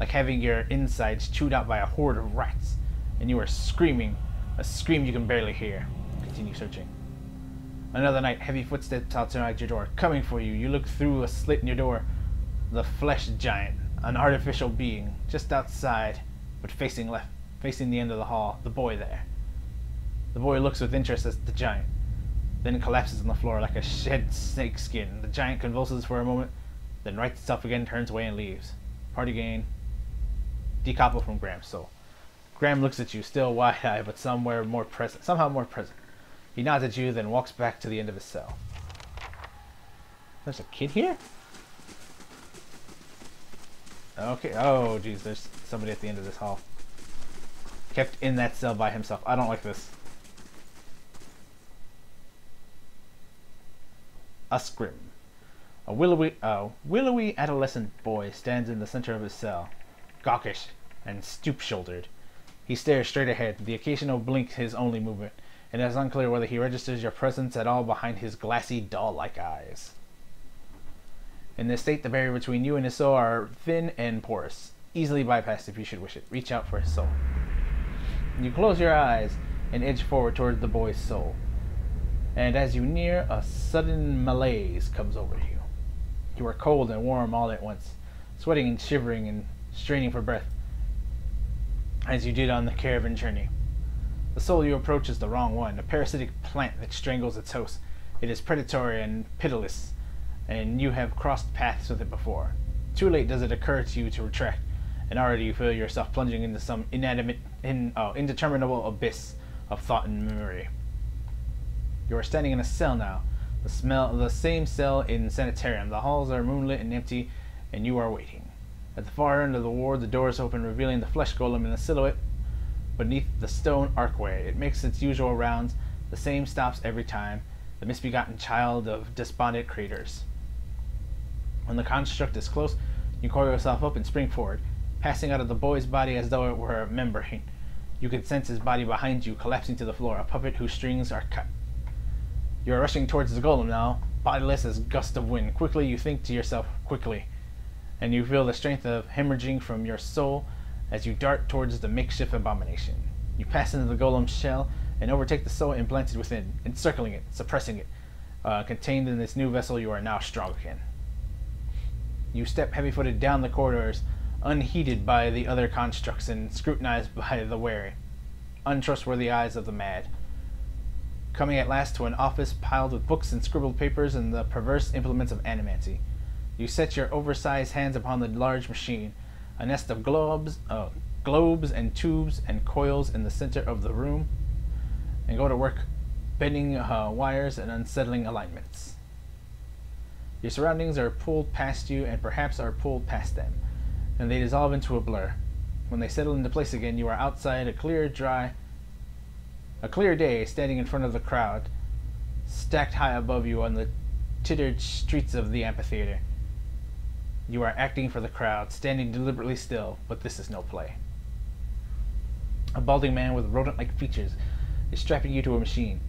like having your insides chewed out by a horde of rats, and you are screaming, a scream you can barely hear. Continue searching. Another night, heavy footsteps outside your door, coming for you. You look through a slit in your door. The flesh giant, an artificial being, just outside, but facing left, facing the end of the hall, the boy there. The boy looks with interest at the giant, then collapses on the floor like a shed snake skin. The giant convulses for a moment, then rights itself again, turns away and leaves. Party gain. Decouple from Graham's soul. Graham looks at you, still wide-eyed, but somehow more present. He nods at you, then walks back to the end of his cell. There's a kid here? Okay, oh jeez, there's somebody at the end of this hall. Kept in that cell by himself. I don't like this. Uskrim. A willowy adolescent boy stands in the center of his cell, gawkish and stoop-shouldered. He stares straight ahead. The occasional blink his only movement, and it is unclear whether he registers your presence at all behind his glassy, doll-like eyes. In this state, the barrier between you and his soul are thin and porous, easily bypassed if you should wish it. Reach out for his soul. You close your eyes and edge forward toward the boy's soul. And as you near, a sudden malaise comes over you. You are cold and warm all at once, sweating and shivering and straining for breath, as you did on the caravan journey. The soul you approach is the wrong one, a parasitic plant that strangles its host. It is predatory and pitiless, and you have crossed paths with it before. Too late does it occur to you to retract, and already you feel yourself plunging into some indeterminable abyss of thought and memory. You are standing in a cell now, the same cell in sanitarium. The halls are moonlit and empty, and you are waiting. At the far end of the ward, the doors open, revealing the flesh golem in a silhouette beneath the stone archway. It makes its usual rounds, the same stops every time, the misbegotten child of despondent creators. When the construct is close, you coil yourself up and spring forward, passing out of the boy's body as though it were a membrane. You can sense his body behind you, collapsing to the floor, a puppet whose strings are cut. You are rushing towards the golem now, bodiless as a gust of wind. Quickly you think to yourself, quickly, and you feel the strength of hemorrhaging from your soul as you dart towards the makeshift abomination. You pass into the golem's shell and overtake the soul implanted within, encircling it, suppressing it. Contained in this new vessel, you are now strong again. You step heavy-footed down the corridors, unheeded by the other constructs and scrutinized by the wary, untrustworthy eyes of the mad. Coming at last to an office piled with books and scribbled papers and the perverse implements of animancy. You set your oversized hands upon the large machine, a nest of globes and tubes and coils in the center of the room, and go to work bending wires and unsettling alignments. Your surroundings are pulled past you and perhaps are pulled past them, and they dissolve into a blur. When they settle into place again, you are outside a clear day, standing in front of the crowd, stacked high above you on the tittered streets of the amphitheater. You are acting for the crowd, standing deliberately still, but this is no play. A balding man with rodent-like features is strapping you to a machine,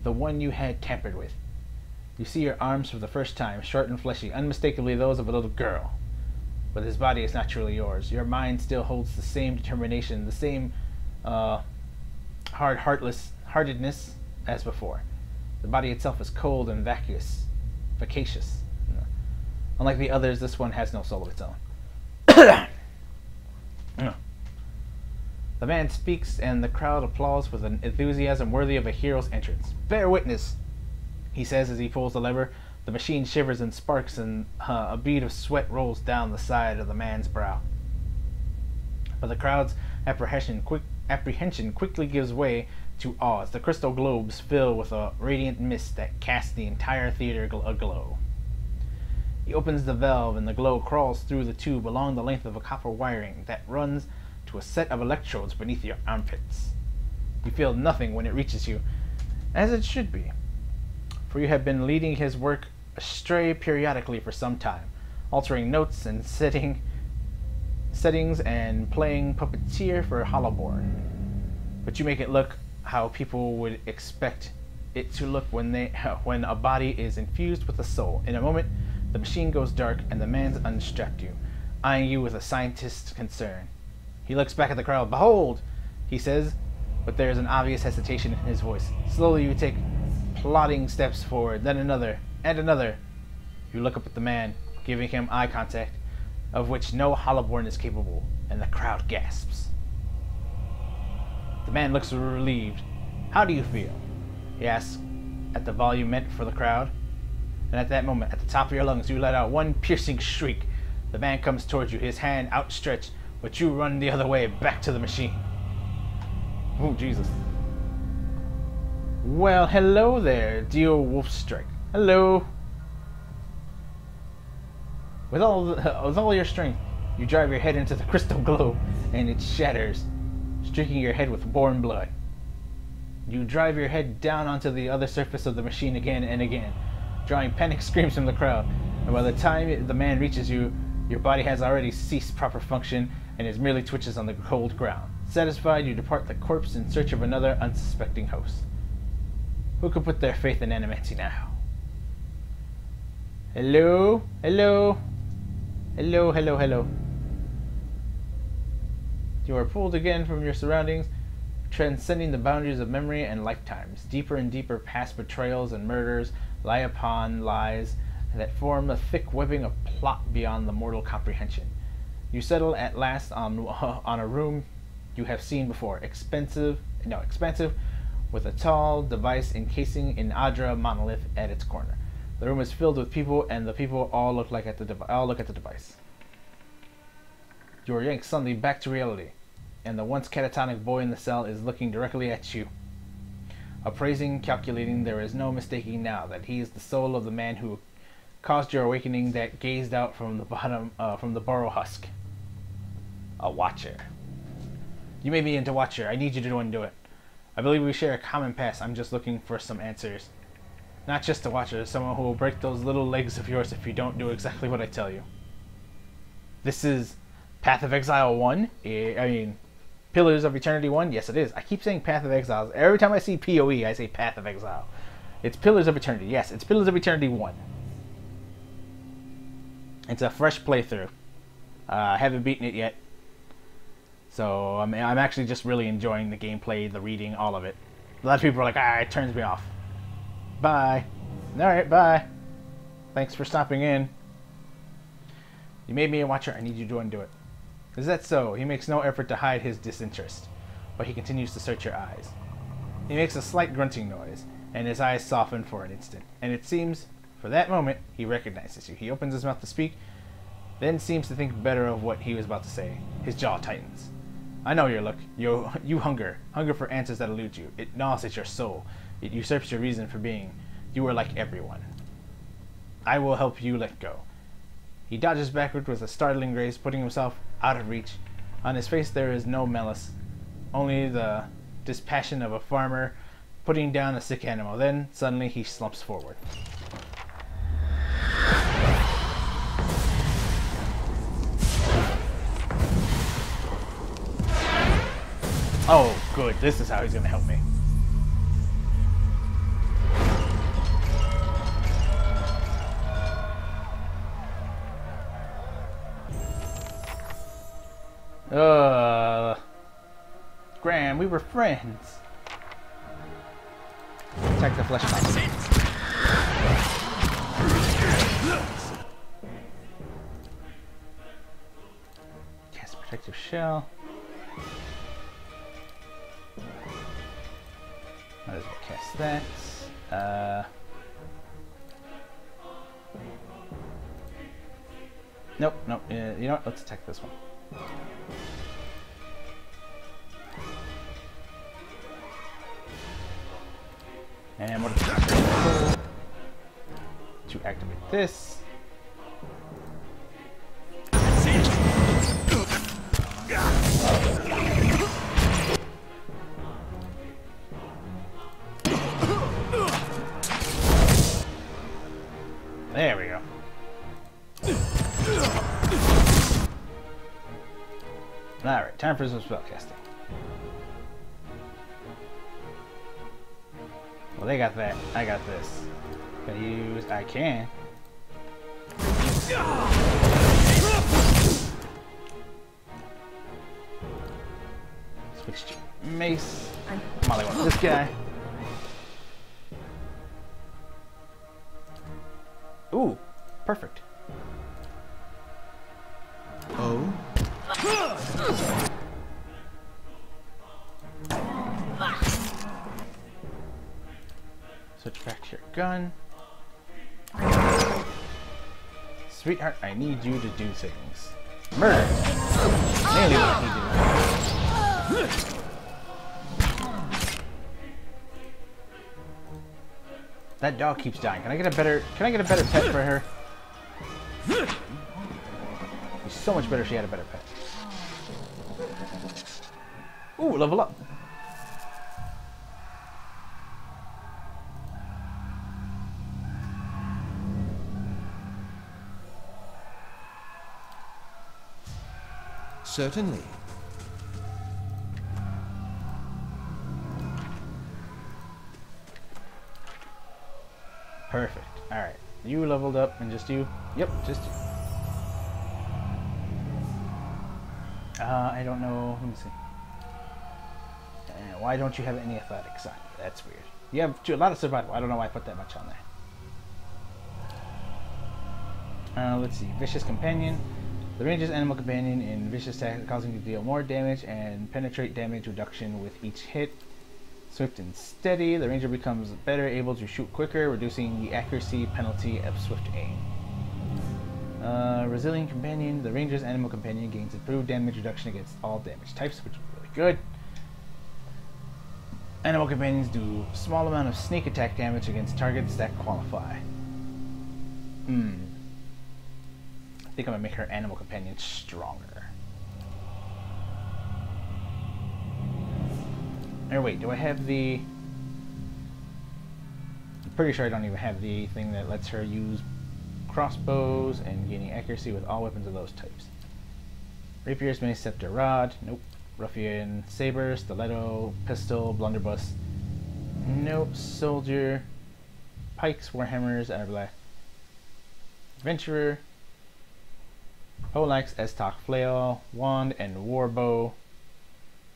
the one you had tampered with. You see your arms for the first time, short and fleshy, unmistakably those of a little girl. But his body is not truly yours. Your mind still holds the same determination, the same hard-heartedness as before. The body itself is cold and vacuous, vacacious. Unlike the others, this one has no soul of its own. The man speaks, and the crowd applauds with an enthusiasm worthy of a hero's entrance. Bear witness, he says as he pulls the lever. The machine shivers and sparks, and a bead of sweat rolls down the side of the man's brow. But the crowd's apprehension quickly gives way to awe as the crystal globes fill with a radiant mist that casts the entire theater aglow. He opens the valve, and the glow crawls through the tube along the length of a copper wiring that runs to a set of electrodes beneath your armpits. You feel nothing when it reaches you, as it should be, for you have been leading his work astray periodically for some time, altering notes and settings and playing puppeteer for Hollowborn. But you make it look how people would expect it to look when a body is infused with a soul. In a moment, the machine goes dark and the man's unstrapped you, eyeing you with a scientist's concern. He looks back at the crowd. Behold, he says, but there is an obvious hesitation in his voice. Slowly you take plodding steps forward, then another, and another. You look up at the man, giving him eye contact, of which no Hollowborn is capable, and the crowd gasps. The man looks relieved. How do you feel? He asks at the volume meant for the crowd. And at that moment, at the top of your lungs, you let out one piercing shriek. The man comes towards you, his hand outstretched, but you run the other way, back to the machine. Oh, Jesus. Well, hello there, dear Wolfstrike. Hello. With all your strength, you drive your head into the crystal globe, and it shatters, streaking your head with warm blood. You drive your head down onto the other surface of the machine again and again, drawing panic screams from the crowd, and by the time the man reaches you, your body has already ceased proper function and is merely twitches on the cold ground. Satisfied, you depart the corpse in search of another unsuspecting host. Who could put their faith in animancy now? Hello? Hello? Hello, hello, hello. You are pulled again from your surroundings, transcending the boundaries of memory and lifetimes. Deeper and deeper past betrayals and murders lie upon lies that form a thick webbing of plot beyond the mortal comprehension. You settle at last on on a room you have seen before. Expensive, with a tall device encasing an Adra monolith at its corner. The room is filled with people, and the people all look at the device. You are yanked suddenly back to reality, and the once catatonic boy in the cell is looking directly at you. Appraising, calculating, there is no mistaking now that he is the soul of the man who caused your awakening, that gazed out from the bottom, from the burrow husk. A Watcher. You made me into Watcher. I need you to undo it. I believe we share a common past. I'm just looking for some answers. Not just a Watcher, someone who will break those little legs of yours if you don't do exactly what I tell you. This is Path of Exile 1? I mean, Pillars of Eternity 1? Yes, it is. I keep saying Path of Exile. Every time I see PoE, I say Path of Exile. It's Pillars of Eternity. Yes, it's Pillars of Eternity 1. It's a fresh playthrough. I haven't beaten it yet. So I'm actually just really enjoying the gameplay, the reading, all of it. A lot of people are like, it turns me off. Bye. Alright, bye. Thanks for stopping in. You made me a Watcher. I need you to undo it. Is that so? He makes no effort to hide his disinterest, but he continues to search your eyes. He makes a slight grunting noise, and his eyes soften for an instant, and it seems, for that moment, he recognizes you. He opens his mouth to speak, then seems to think better of what he was about to say. His jaw tightens. I know your look. You hunger for answers that elude you. It gnaws at your soul. It usurps your reason for being. You are like everyone. I will help you let go. He dodges backward with a startling grace, putting himself out of reach. On his face there is no malice, only the dispassion of a farmer putting down a sick animal. Then, suddenly, he slumps forward. Oh, good. This is how he's going to help me. Graham, we were friends. Attack the flesh monster. Cast protective shell. Might as well cast that. Nope. You know what? Let's attack this one. And what to activate this. There we go. Alright, time for some spellcasting. Well, they got that. I got this. Can I use? I can. Switch to mace. Molly wants this guy. Ooh, perfect. Oh? Switch back to your gun. Sweetheart, I need you to do things. Murder! Mainly what he did. That dog keeps dying. Can I get a better pet for her? It'd be so much better if she had a better pet. Ooh, level up. Certainly. Perfect. Alright. You leveled up and just you? Yep, just you. I don't know. Let me see. Why don't you have any athletics on? That's weird. You have a lot of survival. I don't know why I put that much on there. Let's see. Vicious Companion. The ranger's animal companion in vicious attack, causing you to deal more damage and penetrate damage reduction with each hit. Swift and steady, the ranger becomes better able to shoot quicker, reducing the accuracy penalty of swift aim. Resilient companion, the ranger's animal companion gains improved damage reduction against all damage types, which is really good. Animal companions do a small amount of sneak attack damage against targets that qualify. I think I'm gonna make her animal companion stronger. Or wait, do I have the... I'm pretty sure I don't even have the thing that lets her use crossbows and gaining accuracy with all weapons of those types. Rapiers, mini scepter, rod, nope. Ruffian, saber, stiletto, pistol, blunderbuss, nope. Soldier, pikes, warhammers, black. Adventurer, poleaxe, estoc, flail, wand, and warbow.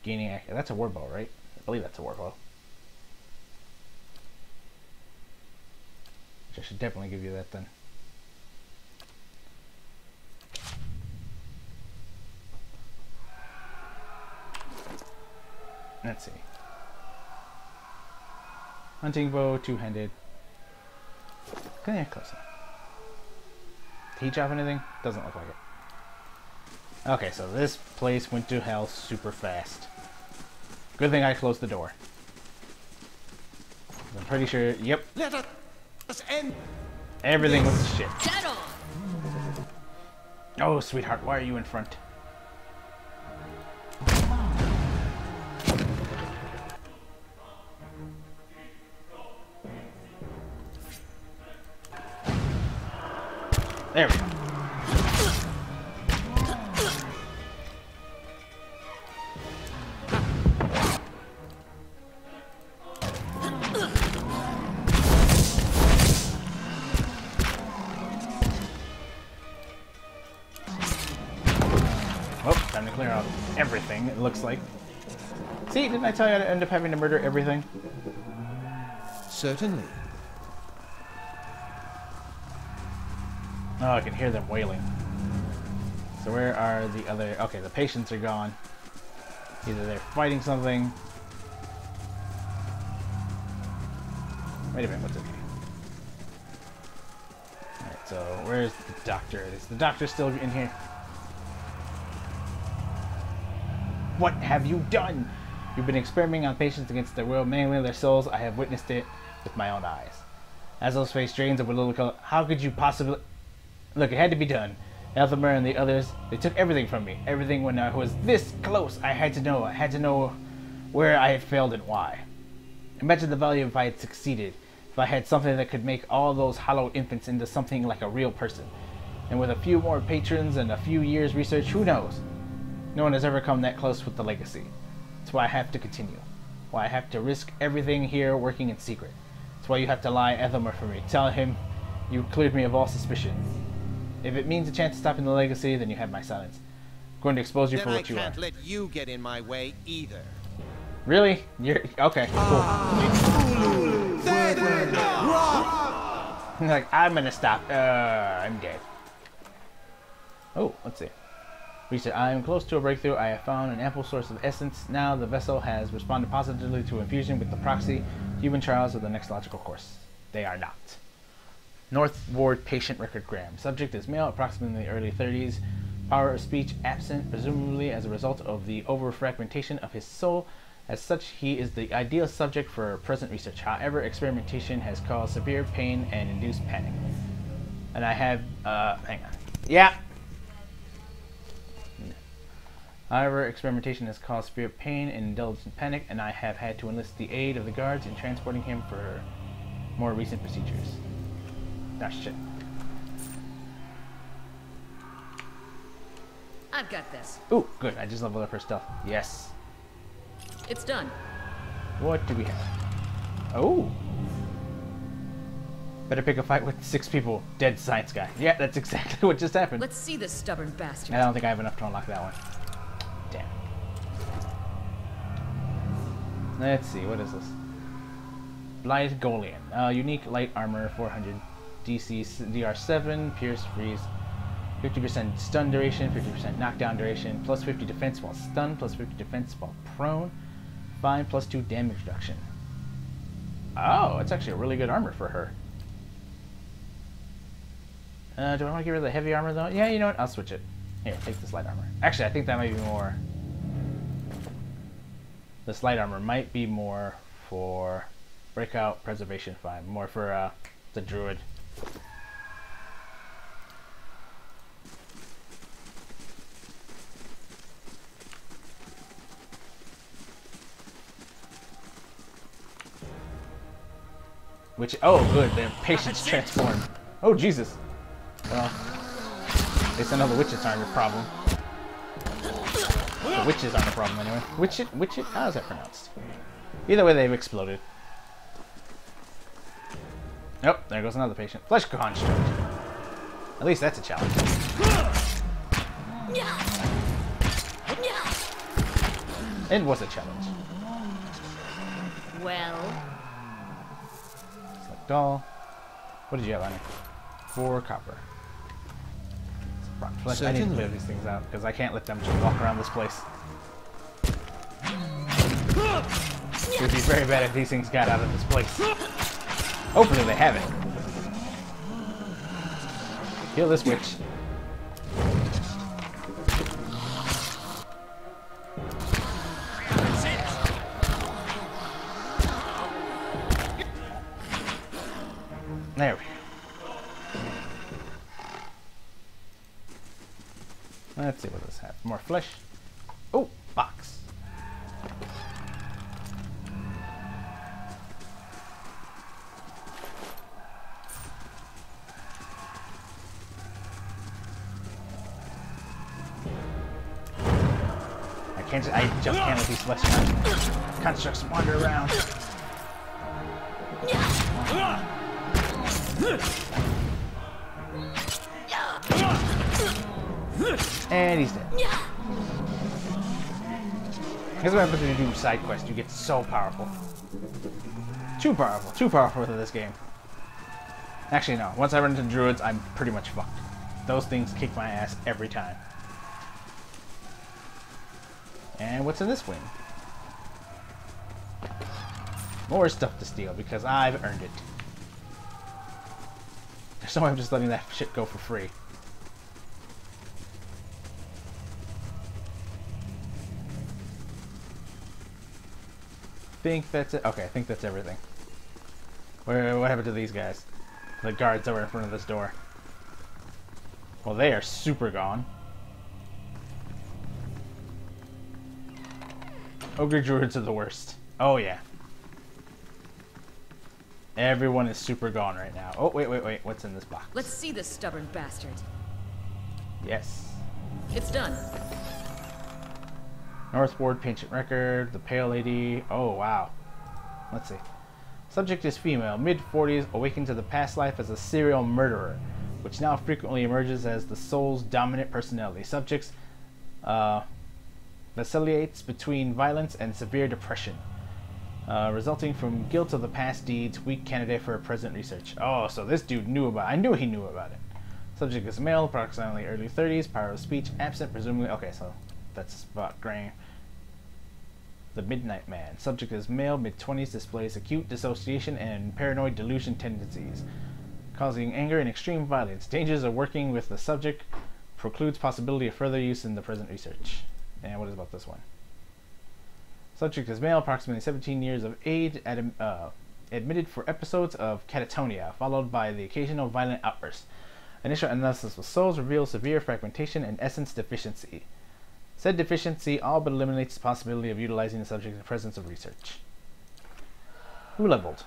Gaining accuracy. That's a warbow, right? I believe that's a warbow. Which I should definitely give you that then. Let's see. Hunting bow, two-handed. Come here, closer. Did he drop anything? Doesn't look like it. Okay, so this place went to hell super fast. Good thing I closed the door. I'm pretty sure, yep. Let us end. Everything was shit. Settle! Oh, sweetheart, why are you in front? There we go. Oh, time to clear out everything, it looks like. See, didn't I tell you I'd end up having to murder everything? Certainly. Oh, I can hear them wailing. So where are the other... Okay, the patients are gone. Either they're fighting something... Wait a minute, what's it? Alright, so where's the doctor? Is the doctor still in here? What have you done? You've been experimenting on patients against their will, mangling their souls. I have witnessed it with my own eyes. As those face drains of a little color, how could you possibly... Look, it had to be done. Ethelmer and the others, they took everything from me. Everything when I was this close. I had to know. I had to know where I had failed and why. Imagine the value if I had succeeded. If I had something that could make all those hallowed infants into something like a real person. And with a few more patrons and a few years research, who knows? No one has ever come that close with the legacy. That's why I have to continue. Why I have to risk everything here working in secret. That's why you have to lie Ethelmer for me. Tell him you cleared me of all suspicion. If it means a chance of stopping the legacy, then you have my silence. I'm going to expose you for what you are. Then I can't let you get in my way either. Really? You're... Okay, cool. Like, I'm gonna stop. I'm dead. Oh, let's see. Research. I am close to a breakthrough. I have found an ample source of essence. Now the vessel has responded positively to infusion with the proxy. Human trials are the next logical course. They are not. North Ward patient recordgram. Subject is male, approximately in the early 30s. Power of speech absent, presumably as a result of the over-fragmentation of his soul. As such, he is the ideal subject for present research. However, experimentation has caused severe pain and induced panic. And I have, hang on. Yeah! However, experimentation has caused severe pain and indulged in panic, and I have had to enlist the aid of the guards in transporting him for more recent procedures. Ah, shit. I've got this. Ooh, good. I just leveled up her stuff. Yes. It's done. What do we have? Oh! Better pick a fight with 6 people. Dead science guy. Yeah, that's exactly what just happened. Let's see this stubborn bastard. I don't think I have enough to unlock that one. Damn. Let's see, what is this? Blithe Golian. Unique light armor, 400 DC DR7, pierce, freeze. 50% stun duration, 50% knockdown duration, plus 50 defense while stunned, plus 50 defense while prone, fine, plus 2 damage reduction. Oh, it's actually a really good armor for her. Do I want to get rid of the heavy armor though? Yeah, you know what? I'll switch it. Here, take this light armor. Actually, I think that might be more... This light armor might be more for breakout, preservation, fine. More for the druid. Which, oh good, their patience transformed. Oh Jesus. Well, at least I know the witches aren't a problem. The witches aren't a problem anyway. Witch it, how is that pronounced? Either way, they've exploded. Oh, there goes another patient. Flesh construct. At least that's a challenge. It was a challenge. Well... Select all. What did you have on it? 4 copper. Flesh. I need to clear these things out because I can't let them just walk around this place. It would be very bad if these things got out of this place. Hopefully they haven't. Kill this witch. There we go. Let's see what this has. More flesh. Oh, box. I just can't let these flesh constructs wander around. And he's dead. Here's what happens when you do side quests. You get so powerful. Too powerful. Too powerful for this game. Actually, no. Once I run into druids, I'm pretty much fucked. Those things kick my ass every time. And what's in this wing? More stuff to steal because I've earned it. There's no way I'm just letting that shit go for free. I think that's it. Okay, I think that's everything. What happened to these guys? The guards that were in front of this door. Well, they are super gone. Ogre druids are the worst. Oh yeah. Everyone is super gone right now. Oh, wait. What's in this box? Let's see this stubborn bastard. Yes. It's done. Northward Painted Record, the Pale Lady. Oh, wow. Let's see. Subject is female, mid-40s, awakened to the past life as a serial murderer, which now frequently emerges as the soul's dominant personality. Subjects vacillates between violence and severe depression, resulting from guilt of the past deeds. Weak candidate for present research. Oh, so this dude knew about it. I knew he knew about it. Subject is male, approximately early 30s, power of speech absent, presumably. Okay, so that's about grain. The Midnight Man. Subject is male, mid-20s, displays acute dissociation and paranoid delusion tendencies, causing anger and extreme violence. Dangers of working with the subject precludes possibility of further use in the present research. And what is about this one? Subject is male, approximately 17 years of age, admitted for episodes of catatonia, followed by the occasional violent outburst. Initial analysis of souls reveals severe fragmentation and essence deficiency. Said deficiency all but eliminates the possibility of utilizing the subject in the presence of research. Who leveled?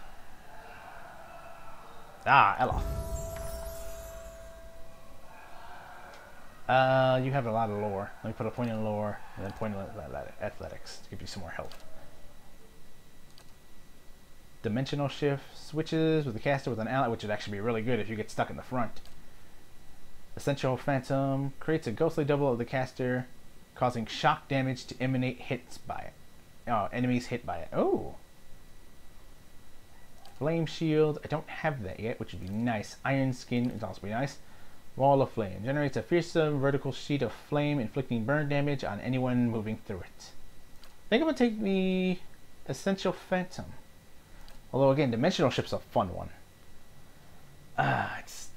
Ah, Elof. You have a lot of lore. Let me put a point in lore and then point in athletics to give you some more health. Dimensional shift switches with the caster with an ally, which would actually be really good if you get stuck in the front. Essential Phantom creates a ghostly double of the caster, causing shock damage to emanate hits by it. Oh, enemies hit by it. Oh! Flame Shield. I don't have that yet, which would be nice. Iron Skin would also be nice. Wall of Flame. Generates a fearsome vertical sheet of flame, inflicting burn damage on anyone moving through it. I think I'm going to take the Essential Phantom. Although, again, Dimensional Ship's a fun one. It's...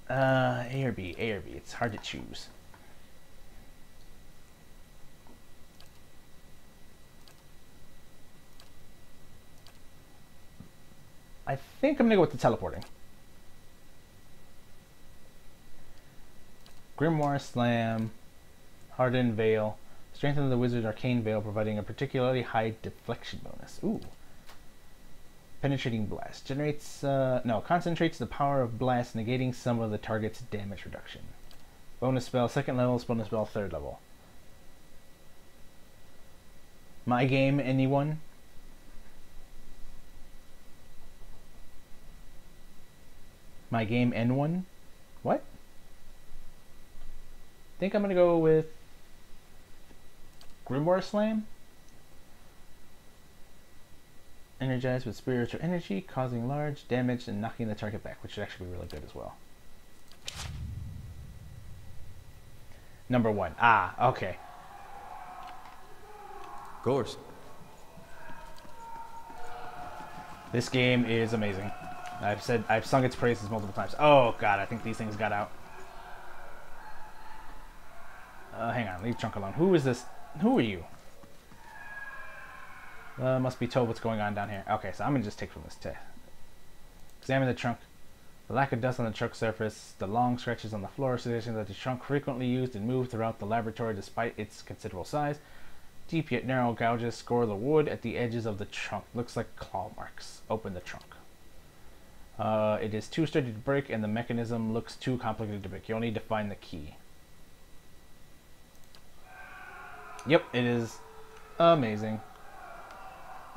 A or B? A or B? It's hard to choose. I think I'm going to go with the Teleporting. Grimoire Slam, Hardened Veil, strengthen the Wizard's Arcane Veil, providing a particularly high deflection bonus. Ooh. Penetrating Blast. Generates, concentrates the power of Blast, negating some of the target's damage reduction. Bonus spell, 2nd level, bonus spell, 3rd level. My game, anyone? My game, N1? What? I think I'm going to go with Grimoire Slam. Energized with spiritual energy, causing large damage and knocking the target back, which should actually be really good as well. Number 1. Ah, okay. Of course. This game is amazing. I've sung its praises multiple times. Oh god, I think these things got out. Hang on, leave Trunk alone. Who is this? Who are you? Must be told what's going on down here. Okay, so I'm gonna just take from this test. Examine the trunk. The lack of dust on the trunk surface, the long scratches on the floor suggesting that the trunk frequently used and moved throughout the laboratory despite its considerable size. Deep yet narrow gouges score the wood at the edges of the trunk. Looks like claw marks. Open the trunk. It is too sturdy to break and the mechanism looks too complicated to break. You'll need to find the key. Yep, it is amazing.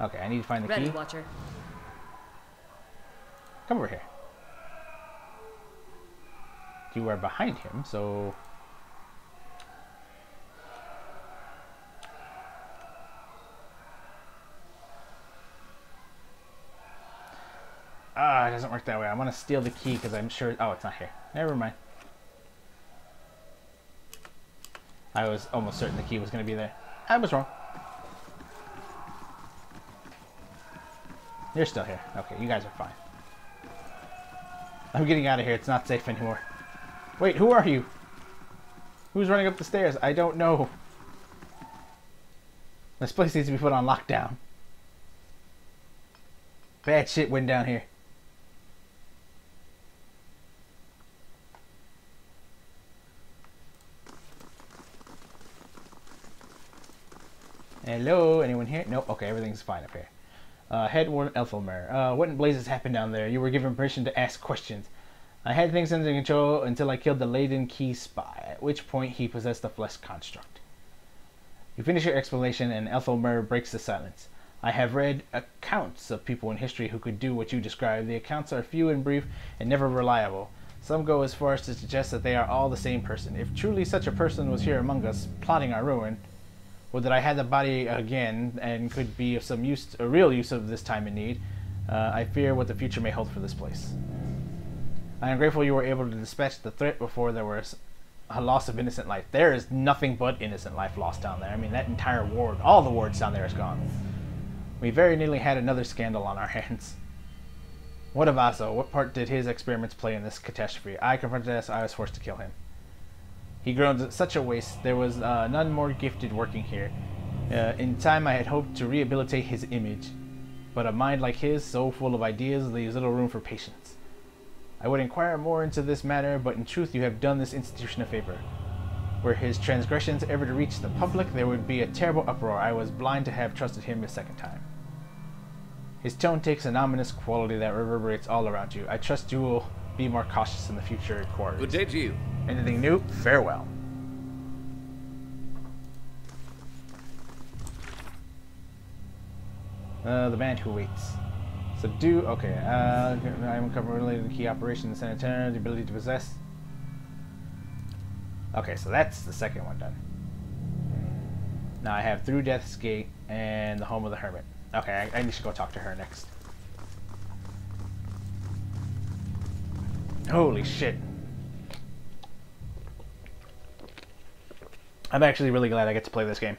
Okay, I need to find the key. Ready, Watcher. Come over here. You are behind him, so... Ah, it doesn't work that way. I want to steal the key because I'm sure... Oh, it's not here. Never mind. I was almost certain the key was going to be there. I was wrong. You're still here. Okay, you guys are fine. I'm getting out of here. It's not safe anymore. Wait, who are you? Who's running up the stairs? I don't know. This place needs to be put on lockdown. Bad shit went down here. Hello, anyone here? Nope. Okay, everything's fine up here. Head Warden Ethelmer. What in blazes happened down there? You were given permission to ask questions. I had things under control until I killed the Laden Key spy, at which point he possessed the flesh construct. You finish your explanation and Ethelmer breaks the silence. I have read accounts of people in history who could do what you described. The accounts are few and brief and never reliable. Some go as far as to suggest that they are all the same person. If truly such a person was here among us, plotting our ruin, or that I had the body again and could be of some use, a real use of this time in need, I fear what the future may hold for this place. I am grateful you were able to dispatch the threat before there was a loss of innocent life. There is nothing but innocent life lost down there. I mean, that entire ward, all the wards down there is gone. We very nearly had another scandal on our hands. What of Aso? What part did his experiments play in this catastrophe? I confronted us, I was forced to kill him. He groaned, such a waste. There was none more gifted working here. In time I had hoped to rehabilitate his image, but a mind like his, so full of ideas, leaves little room for patience. I would inquire more into this matter, but in truth you have done this institution a favor. Were his transgressions ever to reach the public, there would be a terrible uproar. I was blind to have trusted him a second time. His tone takes an ominous quality that reverberates all around you. I trust you will be more cautious in the future quarters. Good day to you. Anything new? Farewell. The man who waits. Subdue. Okay. I'm covering related to the key operation, the sanitarium, the ability to possess. Okay, so that's the second one done. Now I have Through Death's Gate and the Home of the Hermit. Okay, I need to go talk to her next. Holy shit. I'm actually really glad I get to play this game.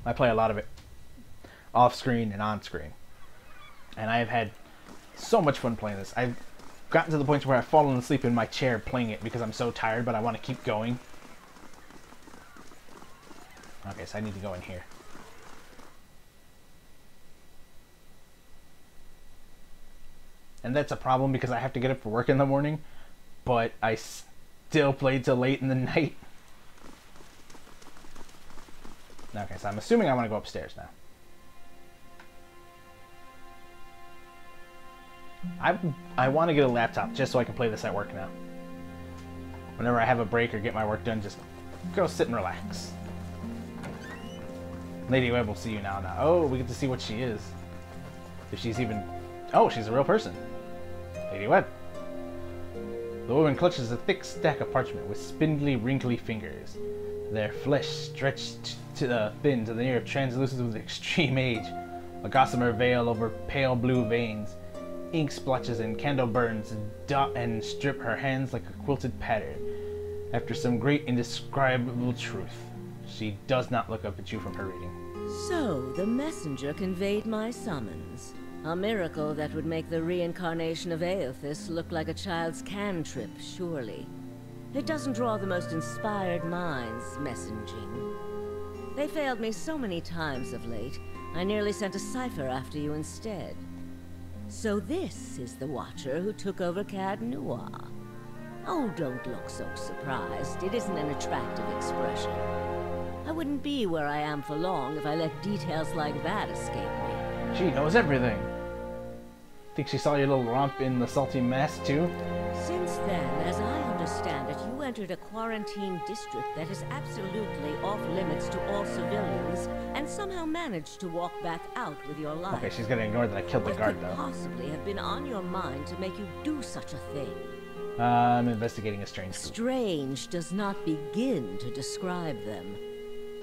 I play a lot of it. Off screen and on screen. And I have had so much fun playing this. I've gotten to the point where I've fallen asleep in my chair playing it because I'm so tired, but I want to keep going. Okay, so I need to go in here. And that's a problem because I have to get up for work in the morning, but I still played till late in the night. Okay, so I'm assuming I want to go upstairs now. I want to get a laptop just so I can play this at work now. Whenever I have a break or get my work done, just go sit and relax. Lady Webb will see you now. Oh, we get to see what she is. If she's even... Oh, she's a real person. Lady Webb. The woman clutches a thick stack of parchment with spindly, wrinkly fingers. Their flesh stretched thin to the near translucent with extreme age. A gossamer veil over pale blue veins. Ink splotches and candle burns dot and strip her hands like a quilted pattern. After some great indescribable truth, she does not look up at you from her reading. So, the messenger conveyed my summons. A miracle that would make the reincarnation of Aothis look like a child's cantrip, surely. It doesn't draw the most inspired minds, messaging. They failed me so many times of late, I nearly sent a cipher after you instead. So this is the Watcher who took over Cad Noir. Oh, don't look so surprised. It isn't an attractive expression. I wouldn't be where I am for long if I let details like that escape me. She knows everything. Think she saw your little romp in the salty mess too? Since then, as I understand it, you entered a quarantine district that is absolutely off limits to all civilians, and somehow managed to walk back out with your life. Okay, she's gonna ignore that I killed the guard, though. What could possibly have been on your mind to make you do such a thing? I'm investigating a strange group. Strange does not begin to describe them.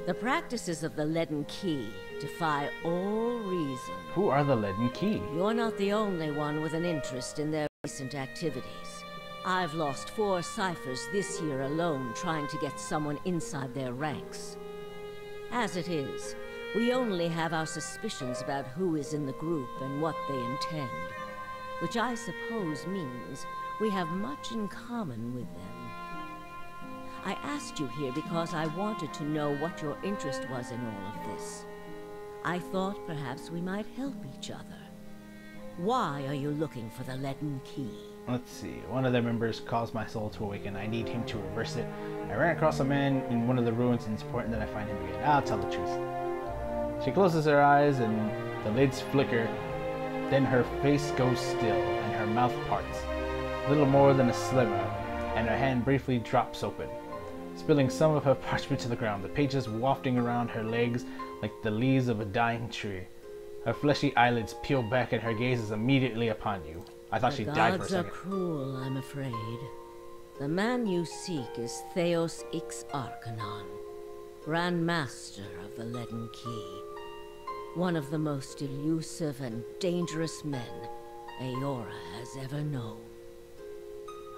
The practices of the Leaden Key defy all reason. Who are the Leaden Key? You're not the only one with an interest in their recent activities. I've lost 4 ciphers this year alone trying to get someone inside their ranks. As it is, we only have our suspicions about who is in the group and what they intend, which I suppose means we have much in common with them. I asked you here because I wanted to know what your interest was in all of this. I thought perhaps we might help each other. Why are you looking for the Leaden Key? Let's see. One of their members caused my soul to awaken. I need him to reverse it. I ran across a man in one of the ruins and it's important that I find him again. I'll tell the truth. She closes her eyes and the lids flicker. Then her face goes still and her mouth parts. Little more than a sliver, and her hand briefly drops open, spilling some of her parchment to the ground, the pages wafting around her legs like the leaves of a dying tree. Her fleshy eyelids peel back and her gaze is immediately upon you. I thought she died for a second. The gods are cruel, I'm afraid. The man you seek is Theos Ix Arcanon, Grand Master of the Leaden Key. One of the most elusive and dangerous men Eora has ever known.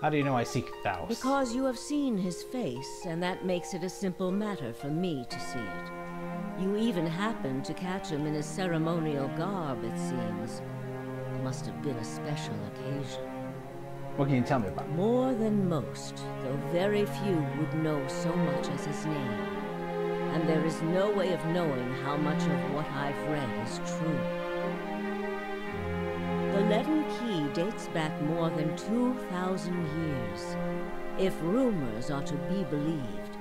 How do you know I seek Theos? Because you have seen his face, and that makes it a simple matter for me to see it. You even happened to catch him in his ceremonial garb, it seems. It must have been a special occasion. What can you tell me about him? More than most, though very few would know so much as his name. And there is no way of knowing how much of what I've read is true. The Leaden Key dates back more than 2,000 years. If rumors are to be believed,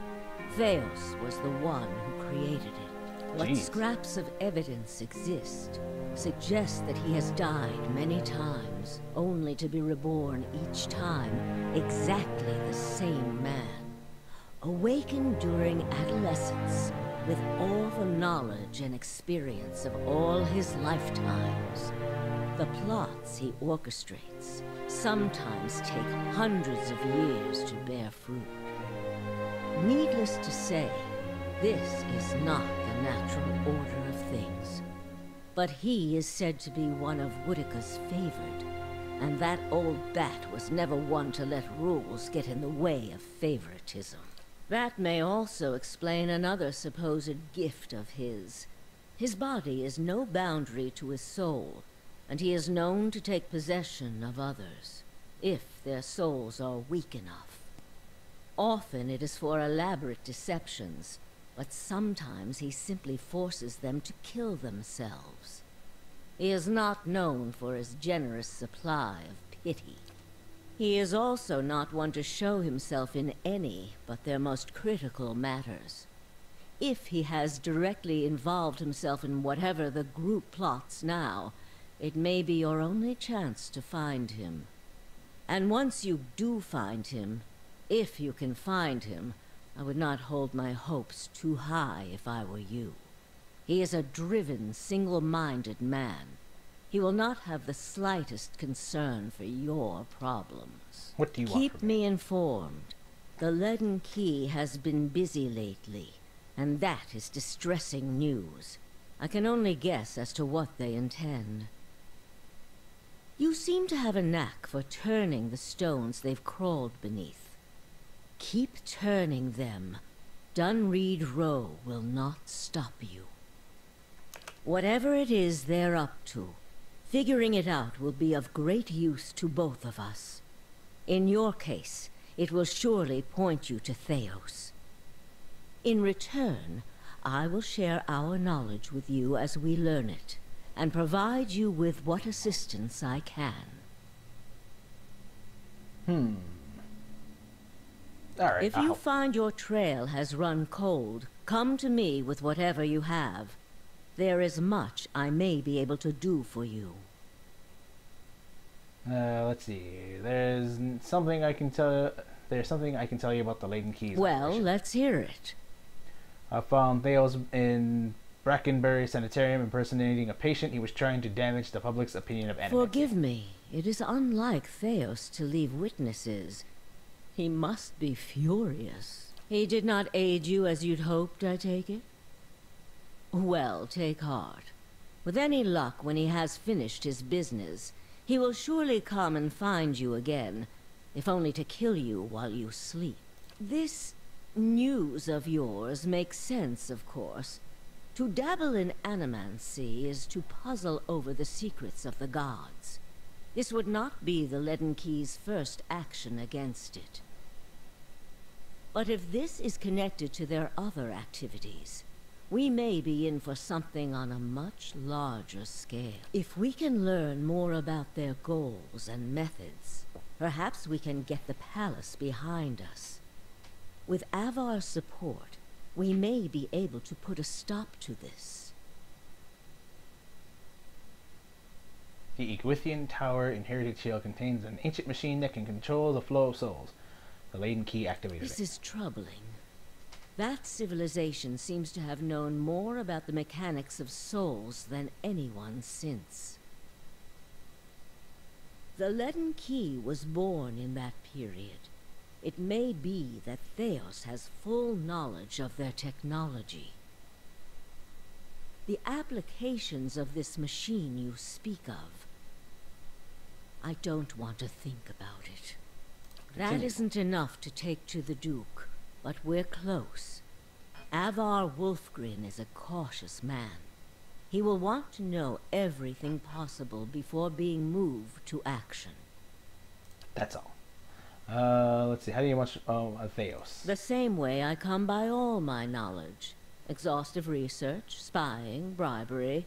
Theos was the one who created it. What scraps of evidence exist suggest that he has died many times, only to be reborn each time exactly the same man. Awakened during adolescence, with all the knowledge and experience of all his lifetimes. The plots he orchestrates sometimes take hundreds of years to bear fruit. Needless to say, this is not the natural order of things. But he is said to be one of Woodica's favored, and that old bat was never one to let rules get in the way of favoritism. That may also explain another supposed gift of his. His body is no boundary to his soul, and he is known to take possession of others, if their souls are weak enough. Often it is for elaborate deceptions, but sometimes he simply forces them to kill themselves. He is not known for his generous supply of pity. He is also not one to show himself in any but their most critical matters. If he has directly involved himself in whatever the group plots now, it may be your only chance to find him. And once you do find him, if you can find him, I would not hold my hopes too high if I were you. He is a driven, single-minded man. He will not have the slightest concern for your problems. What do you want Keep from me? me informed. The Leaden Key has been busy lately, and that is distressing news. I can only guess as to what they intend. You seem to have a knack for turning the stones they've crawled beneath. Keep turning them. Dunreed Row will not stop you. Whatever it is they're up to, figuring it out will be of great use to both of us. In your case, it will surely point you to Theos. In return, I will share our knowledge with you as we learn it, and provide you with what assistance I can. Alright, If you find your trail has run cold, come to me with whatever you have. There is much I may be able to do for you. Let's see. There's something I can tell you about the Leaden Keys. Well, operation. let's hear it. I found Theos in Brackenbury Sanitarium impersonating a patient. He was trying to damage the public's opinion of anime. Forgive me. It is unlike Theos to leave witnesses. He must be furious. He did not aid you as you'd hoped, I take it? Well, take heart. With any luck, when he has finished his business, he will surely come and find you again, if only to kill you while you sleep. This news of yours makes sense, of course. To dabble in animancy is to puzzle over the secrets of the gods. This would not be the Leaden Key's first action against it. But if this is connected to their other activities, we may be in for something on a much larger scale. If we can learn more about their goals and methods, perhaps we can get the palace behind us. With Avar's support, we may be able to put a stop to this. The Iguithian Tower Inherited Shield contains an ancient machine that can control the flow of souls. The Leaden Key activated This it. is troubling. That civilization seems to have known more about the mechanics of souls than anyone since. The Leaden Key was born in that period. It may be that Theos has full knowledge of their technology. The applications of this machine you speak of, I don't want to think about it. That Continue. isn't enough to take to the Duke, but we're close. Avar Wolfgren is a cautious man. He will want to know everything possible before being moved to action. That's all. Let's see. How do you watch Theos? The same way I come by all my knowledge. Exhaustive research, spying, bribery,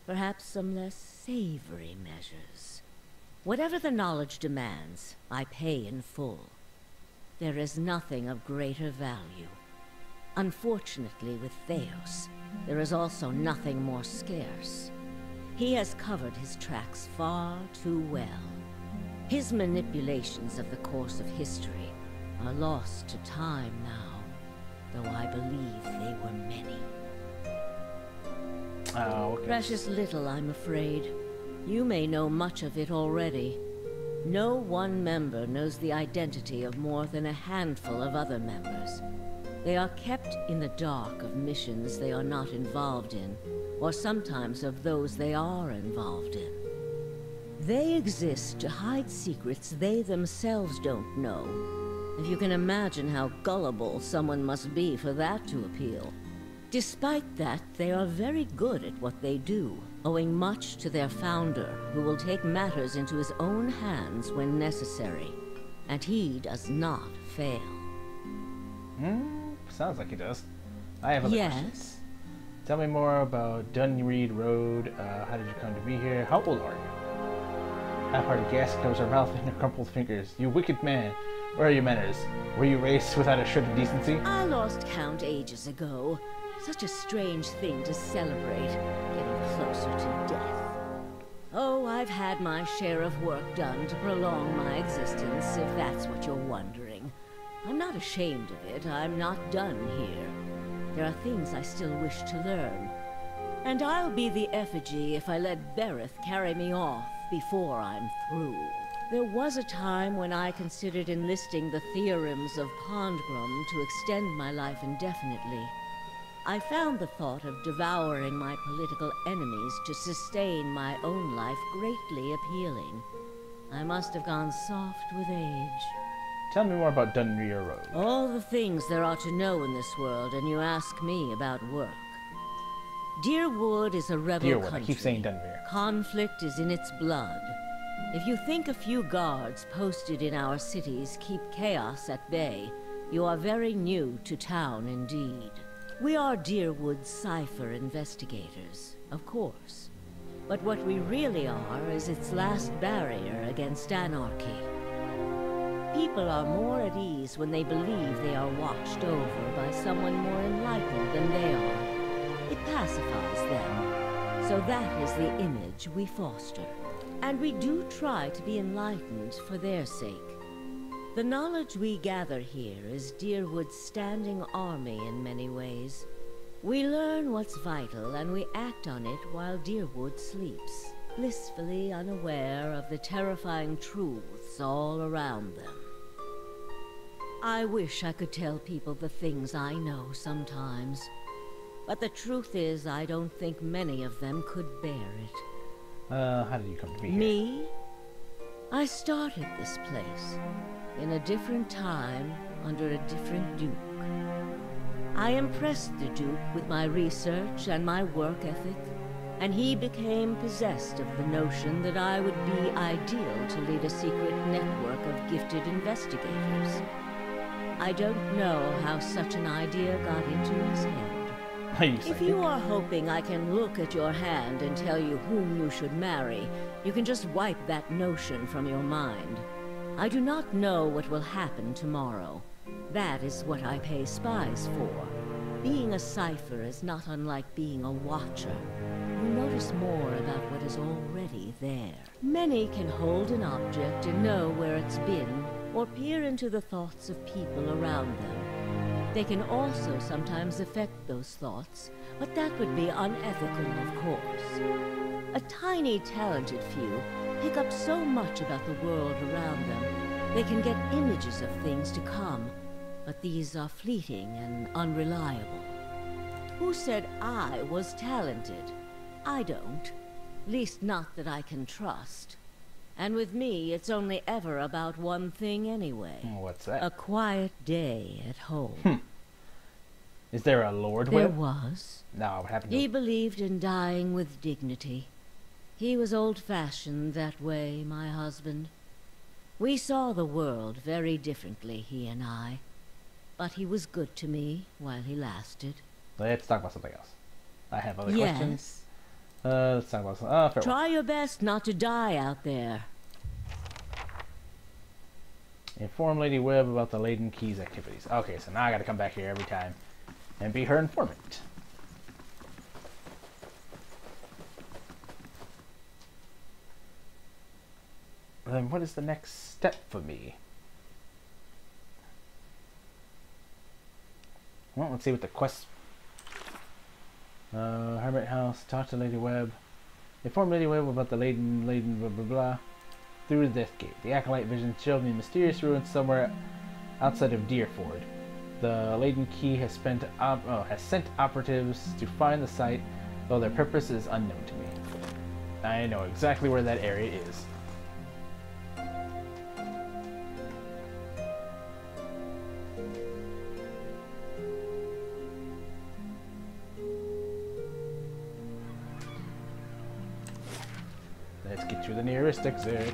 perhaps some less savory measures. Whatever the knowledge demands, I pay in full. There is nothing of greater value. Unfortunately, with Theos, there is also nothing more scarce. He has covered his tracks far too well. His manipulations of the course of history are lost to time now, though I believe they were many. Oh, okay. Precious little, I'm afraid. You may know much of it already. No one member knows the identity of more than a handful of other members. They are kept in the dark of missions they are not involved in, or sometimes of those they are involved in. They exist to hide secrets they themselves don't know. If you can imagine how gullible someone must be for that to appeal. Despite that, they are very good at what they do, owing much to their founder, who will take matters into his own hands when necessary. And he does not fail. Sounds like he does. I have other questions. Yes? Tell me more about Dunreed Road. How did you come to be here? How old are you? Half-hearted gasp covers her mouth in her crumpled fingers. You wicked man. Where are your manners? Were you raised without a shred of decency? I lost count ages ago. Such a strange thing to celebrate, getting closer to death. Oh, I've had my share of work done to prolong my existence, if that's what you're wondering. I'm not ashamed of it. I'm not done here. There are things I still wish to learn. And I'll be the effigy if I let Berith carry me off before I'm through. There was a time when I considered enlisting the theorems of Pondgrum to extend my life indefinitely. I found the thought of devouring my political enemies to sustain my own life greatly appealing. I must have gone soft with age. Tell me more about Dunreed Road. All the things there are to know in this world, and you ask me about work. Deerwood is a rebel Deerwood, country. I keep saying Dunreed. Conflict is in its blood. If you think a few guards posted in our cities keep chaos at bay, you are very new to town indeed. We are Deerwood's cipher investigators, of course. But what we really are is its last barrier against anarchy. People are more at ease when they believe they are watched over by someone more enlightened than they are. It pacifies them. So that is the image we foster. And we do try to be enlightened for their sake. The knowledge we gather here is Deerwood's standing army in many ways. We learn what's vital and we act on it while Deerwood sleeps, blissfully unaware of the terrifying truths all around them. I wish I could tell people the things I know sometimes. But the truth is, I don't think many of them could bear it. How did you come to be here? Me? I started this place, in a different time, under a different Duke. I impressed the Duke with my research and my work ethic, and he became possessed of the notion that I would be ideal to lead a secret network of gifted investigators. I don't know how such an idea got into his head. If you are hoping I can look at your hand and tell you whom you should marry, you can just wipe that notion from your mind. I do not know what will happen tomorrow. That is what I pay spies for. Being a cipher is not unlike being a watcher. You notice more about what is already there. Many can hold an object and know where it's been, or peer into the thoughts of people around them. They can also sometimes affect those thoughts, but that would be unethical, of course. A tiny, talented few pick up so much about the world around them. They can get images of things to come, but these are fleeting and unreliable. Who said I was talented? I don't. Least not that I can trust. And with me, it's only ever about one thing anyway. What's that? A quiet day at home. Is there a Lord There Webb? was. No, what happened to He him? believed in dying with dignity. He was old-fashioned that way, my husband. We saw the world very differently, he and I. But he was good to me while he lasted. Let's talk about something else. I have other Yes. questions. Let's talk about some. Fair Try your best not to die out there. Inform Lady Webb about the Laden Keys activities. Okay, so now I gotta come back here every time and be her informant. Then what is the next step for me? Well, let's see what the quest... Hermit House, talk to Lady Webb. Inform Lady Webb about the Laden, blah blah blah. Through the Death Gate. The Acolyte vision showed me mysterious ruins somewhere outside of Deerford. The Laden Key has sent operatives to find the site, though their purpose is unknown to me. I know exactly where that area is. Let's get to the nearest exit.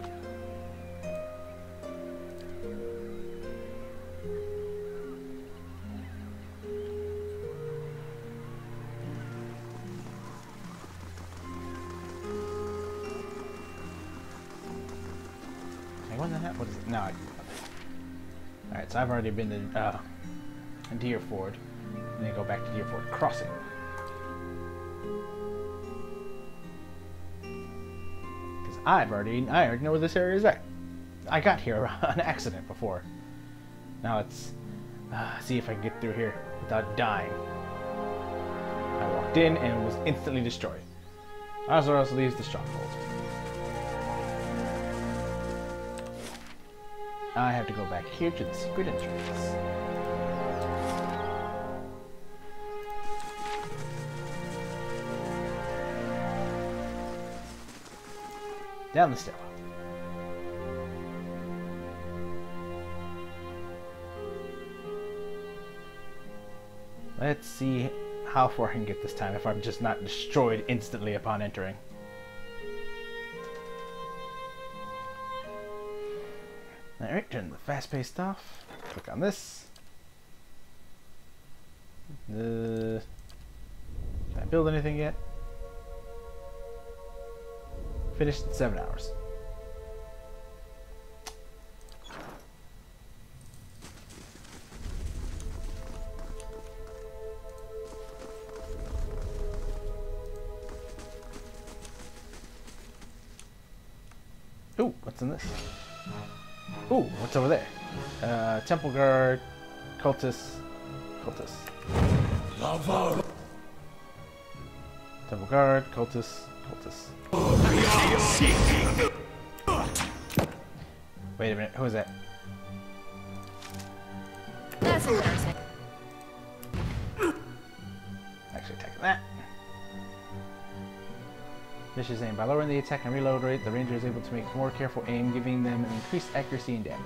What is it? No. Alright, so I've already been to Deer Ford. And then go back to Deer Ford Crossing. Because I already know where this area is at. I got here on accident before. Now let's see if I can get through here without dying. I walked in and was instantly destroyed. Azoros leaves the stronghold. I have to go back here to the secret entrance. Down the stairwell. Let's see how far I can get this time if I'm just not destroyed instantly upon entering. Alright, turn the fast-paced stuff. Click on this. Can I build anything yet? Finished in 7 hours. Ooh, what's in this? Ooh, what's over there? Temple guard, cultist. Temple guard, cultist. Wait a minute, who is that? That's embarrassing. Actually attacking that. Vicious aim. By lowering the attack and reload rate, the ranger is able to make more careful aim, giving them an increased accuracy and damage.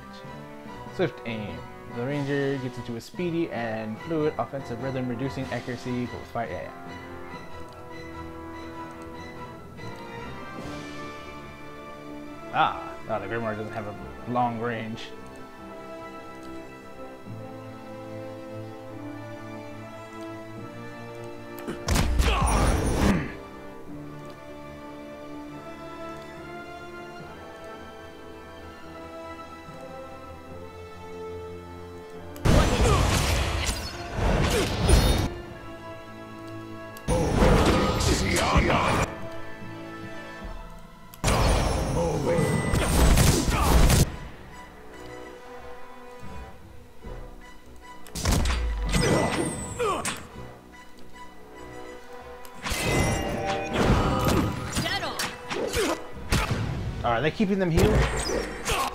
Swift aim. The ranger gets into a speedy and fluid offensive rhythm, reducing accuracy, but with fire. Yeah. Ah, the Grimoire doesn't have a long range. Are they keeping them healed? If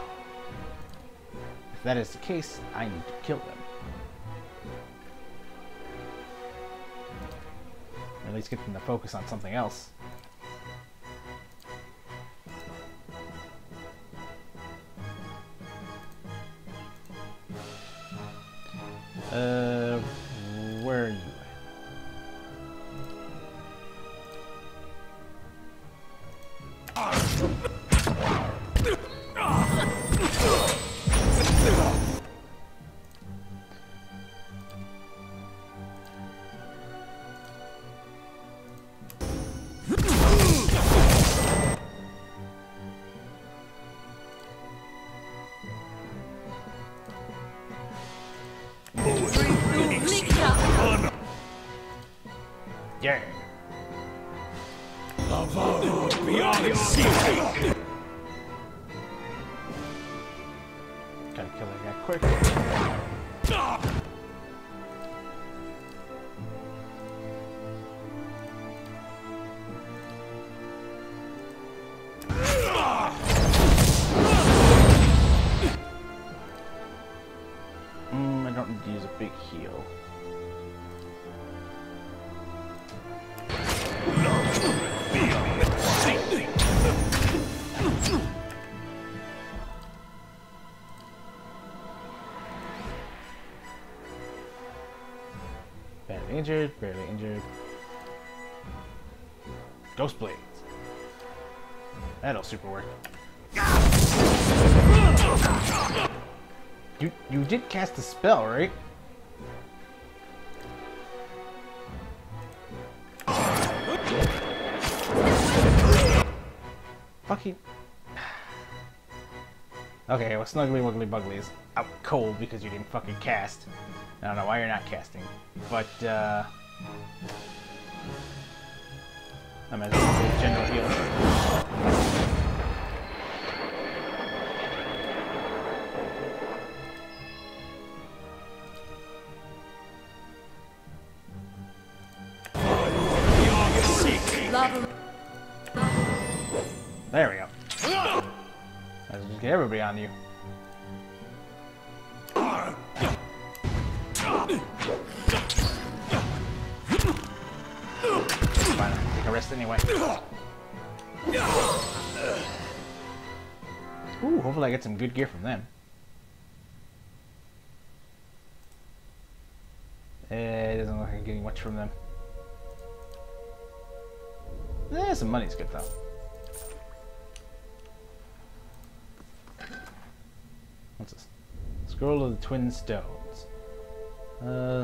that is the case, I need to kill them. Or at least get them to focus on something else. Where are you? Yeah. Gotta kill that guy quick. I don't need to use a big heal. Barely injured, barely injured. Ghost blades. That'll super work. You did cast a spell, right? Fucking. Okay, well, Snuggly Wuggly Buggly is out cold because you didn't fucking cast. I don't know why you're not casting, but I'm as a general heal. There we go. Let's just get everybody on you. Fine, take a rest anyway. Ooh, hopefully I get some good gear from them. It doesn't look like I'm getting much from them. Some money's good though. What's this? Scroll of the Twin Stones.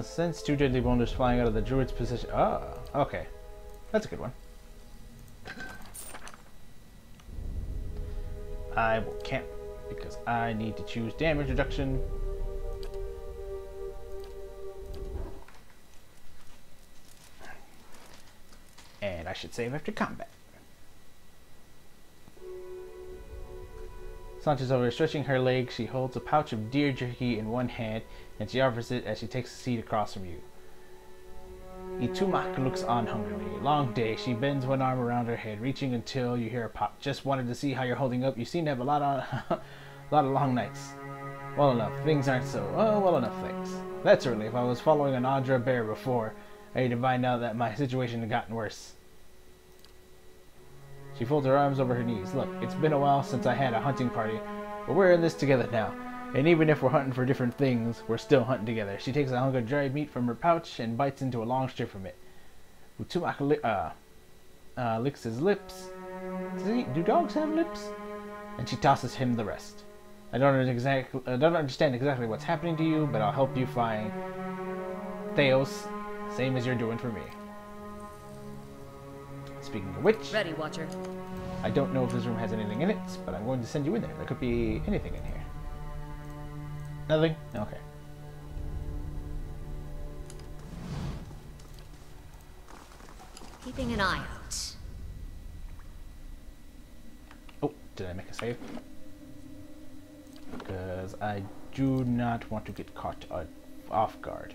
Sense 2 deadly boulders flying out of the druid's position. Ah, okay. That's a good one. I will camp because I need to choose damage reduction. And I should save after combat. Slouches over, stretching her legs. She holds a pouch of deer jerky in one hand, and she offers it as she takes a seat across from you. Itumak looks on hungrily. Long day. She bends one arm around her head, reaching until you hear a pop. Just wanted to see how you're holding up. You seem to have a lot of long nights. Well enough. Things aren't so. Oh, well enough, thanks. That's a relief. I was following an Audra bear before. I need to find out that my situation had gotten worse. She folds her arms over her knees. Look, it's been a while since I had a hunting party, but we're in this together now. And even if we're hunting for different things, we're still hunting together. She takes a hunk of dried meat from her pouch and bites into a long strip from it. Utumak licks his lips. Do dogs have lips? And she tosses him the rest. I don't understand exactly what's happening to you, but I'll help you find Theos, same as you're doing for me. Speaking of which, Ready, Watcher. I don't know if this room has anything in it, but I'm going to send you in there. There could be anything in here. Nothing? Okay. Keeping an eye out. Oh, did I make a save? Because I do not want to get caught off guard.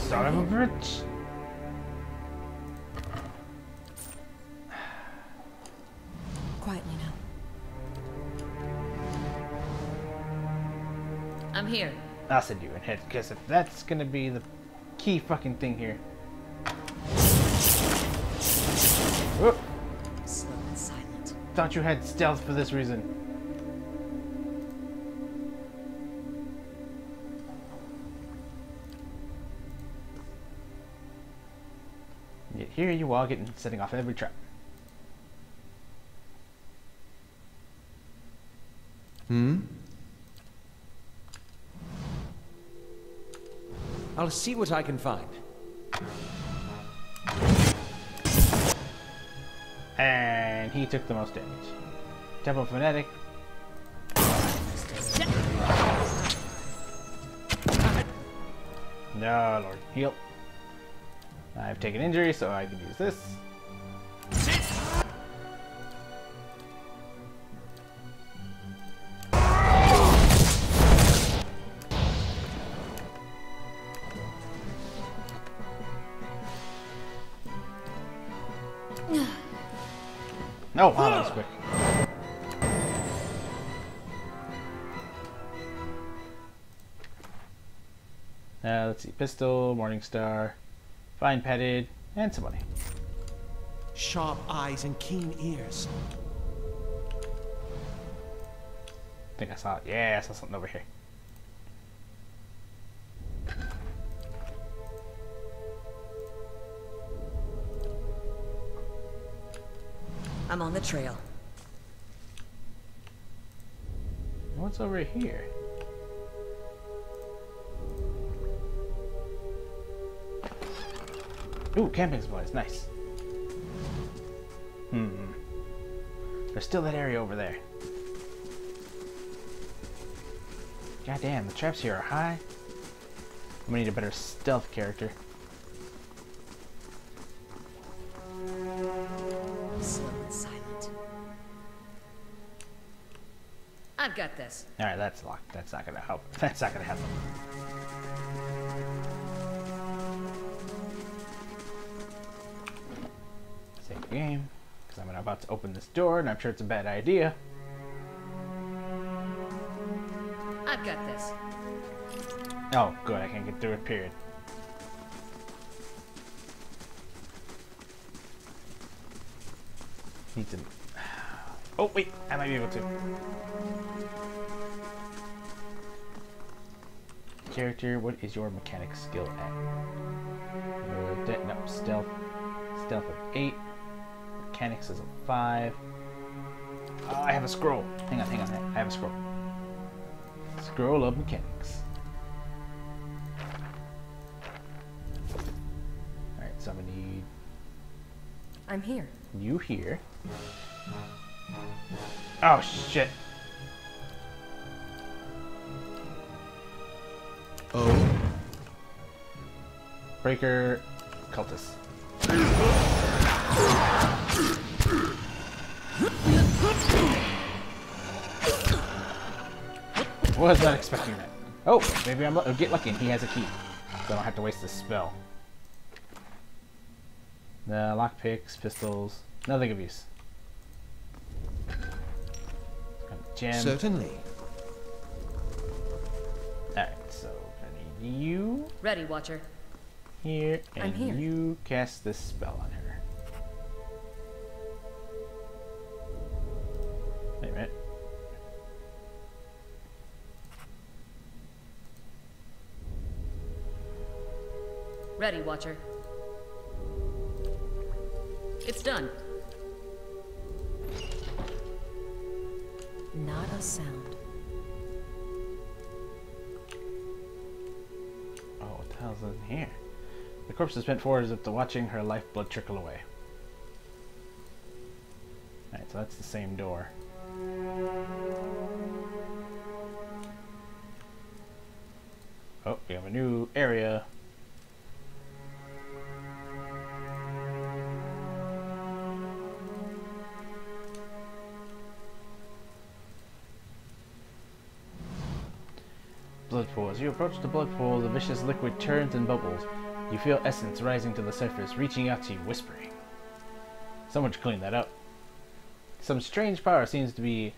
Son of a bitch! Quietly now. I'm here. I'll send you in head, because if that's gonna be the key fucking thing here. Whoop. Slow and silent. Thought you had stealth for this reason. Yet here you are setting off every trap. I'll see what I can find. And he took the most damage. Temple Fanatic. No, Lord. Heal. I've taken injury, so I can use this. Oh, wow, that was quick. Let's see. Pistol, Morningstar, Fine Petted, and some money. Sharp eyes and keen ears. I think I saw it. Yeah, I saw something over here. I'm on the trail. What's over here? Ooh, camping supplies, nice. There's still that area over there. God damn, the traps here are high. I'm gonna need a better stealth character. Slow and silent. I've got this. Alright, that's locked. That's not gonna help. That's not gonna happen. Save game. Because I'm about to open this door and I'm sure it's a bad idea. I've got this. Oh, good. I can't get through it, period. Need to... Oh, wait. I might be able to. Character, what is your mechanic skill at? No, stealth. Stealth of 8. Mechanics is a 5. Oh, I have a scroll. Hang on. I have a scroll. Scroll of mechanics. Alright, so I'm gonna need I'm here. you here. Oh shit. Oh. Breaker cultist. Was not expecting that. Oh, maybe I'll get lucky and he has a key. So I don't have to waste this spell. The lockpicks, pistols, nothing of use. Gem. Certainly. Alright, so I need you Ready, Watcher. here, I'm and here. you cast this spell on her. Wait a minute. Ready, Watcher. It's done. Not a sound. Oh, what the hell's in here? The corpse is bent forward as if to watching her lifeblood trickle away. Alright, so that's the same door. Oh, we have a new area. Blood pool. As you approach the blood pool, the vicious liquid turns and bubbles. You feel essence rising to the surface, reaching out to you, whispering. Someone should clean that up. Some strange power seems to be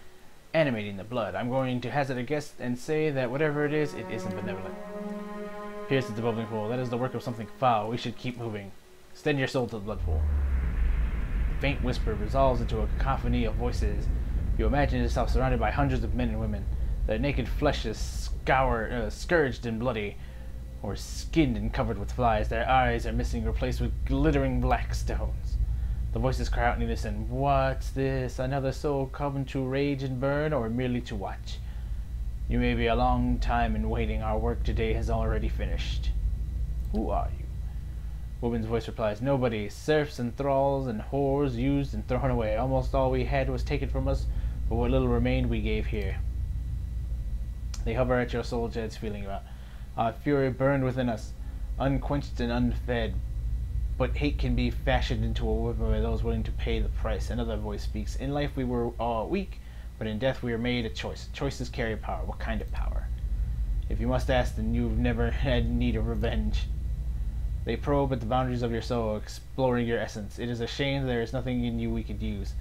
animating the blood. I'm going to hazard a guess and say that whatever it isn't benevolent. Pierces the bubbling pool. That is the work of something foul. We should keep moving. Extend your soul to the blood pool. A faint whisper resolves into a cacophony of voices. You imagine yourself surrounded by hundreds of men and women. Their naked flesh is scourged and bloody, or skinned and covered with flies. Their eyes are missing, replaced with glittering black stones. The voices cry out in unison. What's this? Another soul come to rage and burn, or merely to watch? You may be a long time in waiting. Our work today has already finished. Who are you? Woman's voice replies, nobody. Serfs and thralls and whores used and thrown away. Almost all we had was taken from us, but what little remained we gave here. They hover at your soul, Jed's feeling about. Our fury burned within us, unquenched and unfed. But hate can be fashioned into a weapon by those willing to pay the price. Another voice speaks. In life we were all weak, but in death we are made a choice. Choices carry power. What kind of power? If you must ask, then you've never had need of revenge. They probe at the boundaries of your soul, exploring your essence. It is a shame there is nothing in you we could use.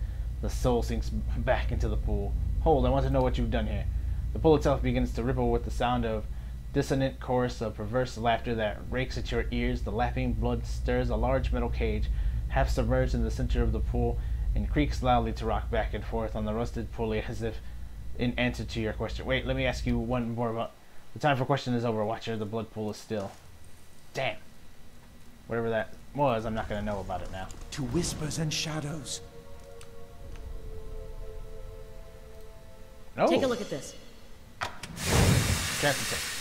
The soul sinks back into the pool. Hold, I want to know what you've done here. The pool itself begins to ripple with the sound of dissonant chorus of perverse laughter that rakes at your ears. The lapping blood stirs a large metal cage, half submerged in the center of the pool, and creaks loudly to rock back and forth on the rusted pulley as if in answer to your question. Wait, let me ask you one more about... The time for question is over, Watcher. The blood pool is still. Damn. Whatever that was, I'm not going to know about it now. To whispers and shadows. No. Take a look at this. Trap detected.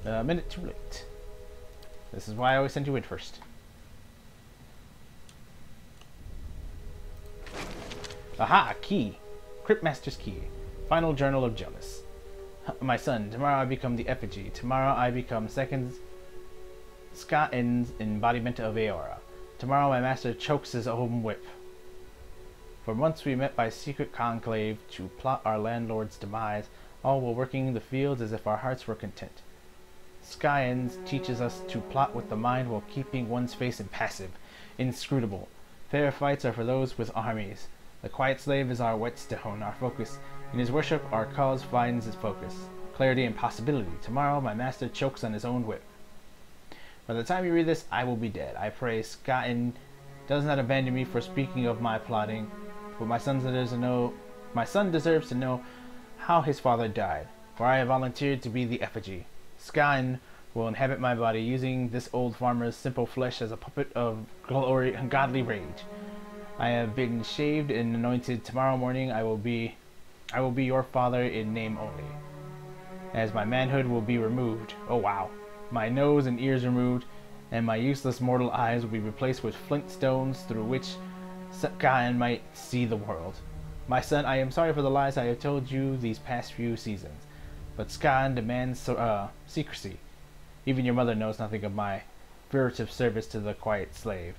A minute too late. This is why I always send you in first. Aha! Key. Cryptmaster's key. Final journal of Jonas. My son, tomorrow I become the effigy. Tomorrow I become second Skain's embodiment of Aora. Tomorrow my master chokes his own whip. For months we met by secret conclave to plot our landlord's demise, all while working the fields as if our hearts were content. Skain's teaches us to plot with the mind while keeping one's face impassive, inscrutable. Fair fights are for those with armies. The quiet slave is our whetstone, our focus. In his worship, our cause finds its focus. Clarity and possibility. Tomorrow, my master chokes on his own whip. By the time you read this, I will be dead. I pray Skain does not abandon me for speaking of my plotting. But my son deserves to know how his father died. For I have volunteered to be the effigy. Skain will inhabit my body, using this old farmer's simple flesh as a puppet of glory and godly rage. I have been shaved and anointed. Tomorrow morning I will be your father in name only. As my manhood will be removed. Oh wow. My nose and ears removed, and my useless mortal eyes will be replaced with flint stones through which Skain might see the world. My son, I am sorry for the lies I have told you these past few seasons, but Skain demands secrecy. Even your mother knows nothing of my furtive service to the quiet slave.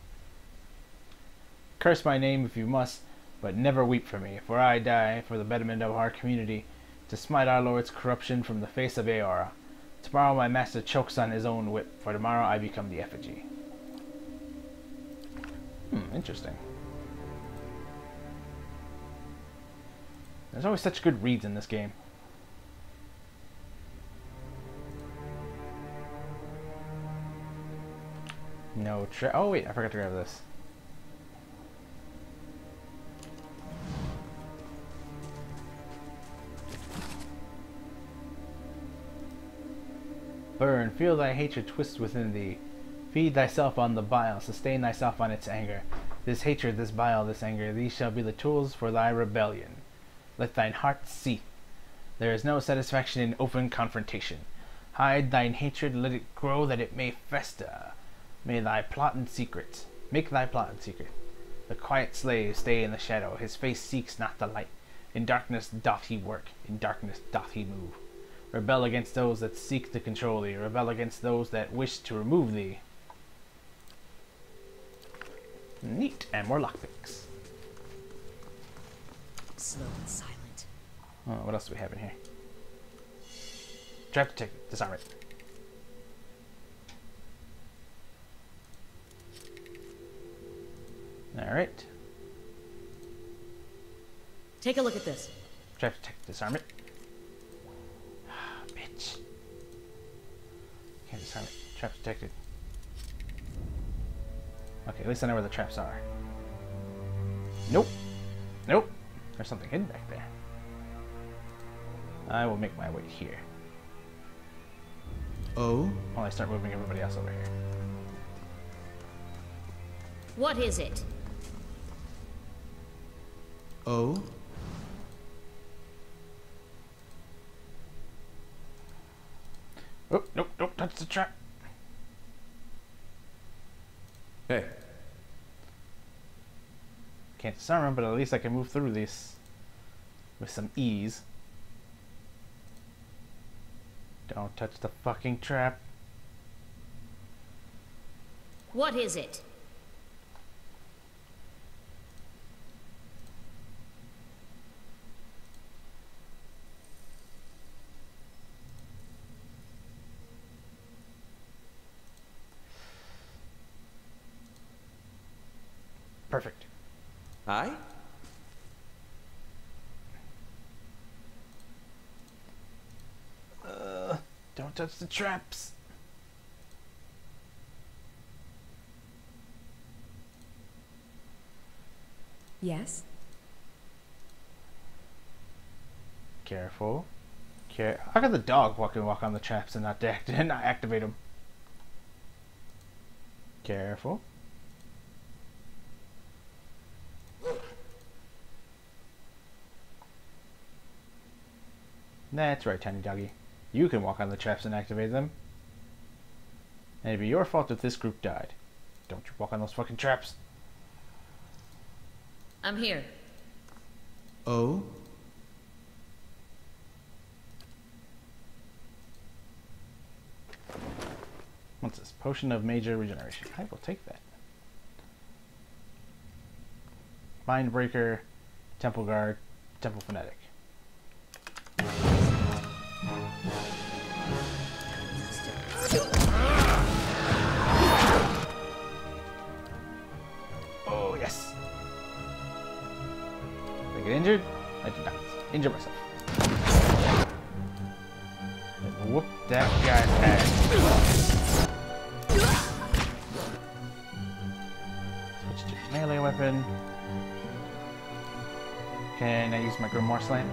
Curse my name if you must, but never weep for me, for I die for the betterment of our community, to smite our Lord's corruption from the face of Aora. Tomorrow my master chokes on his own whip, for tomorrow I become the effigy. Interesting. There's always such good reads in this game. No oh wait, I forgot to grab this. Burn, feel thy hatred twist within thee. Feed thyself on the bile, sustain thyself on its anger. This hatred, this bile, this anger, these shall be the tools for thy rebellion. Let thine heart seethe. There is no satisfaction in open confrontation. Hide thine hatred, let it grow that it may fester. Make thy plot in secret. The quiet slave stay in the shadow, his face seeks not the light. In darkness doth he work, in darkness doth he move. Rebel against those that seek to control thee. Rebel against those that wish to remove thee. Neat, and more lockpicks. Slow and silent. What else do we have in here? Trap detected. Disarm it. Alright. Take a look at this. Trap detected. Disarm it. Bitch. Can't disarm it. Trap detected. Okay, at least I know where the traps are. Nope. Nope. There's something hidden back there. I will make my way here. Oh? While I start moving everybody else over here. What is it? Oh? Oh, nope, don't touch the trap. Hey. Can't disarm them, but at least I can move through these with some ease. Don't touch the fucking trap. What is it? Perfect. Aye? Don't touch the traps. Yes? Careful. How can the dog walk on the traps and not activate them? Careful. That's right, tiny doggy. You can walk on the traps and activate them. And it'd be your fault if this group died. Don't you walk on those fucking traps. I'm here. Oh? What's this? Potion of Major Regeneration. I will take that. Mind Breaker, Temple Guard, Temple Fanatic. Oh, yes. Did I get injured? I did not. Injure myself. And whoop that guy's ass. Switch to melee weapon. Can I use my Grimoire Slam?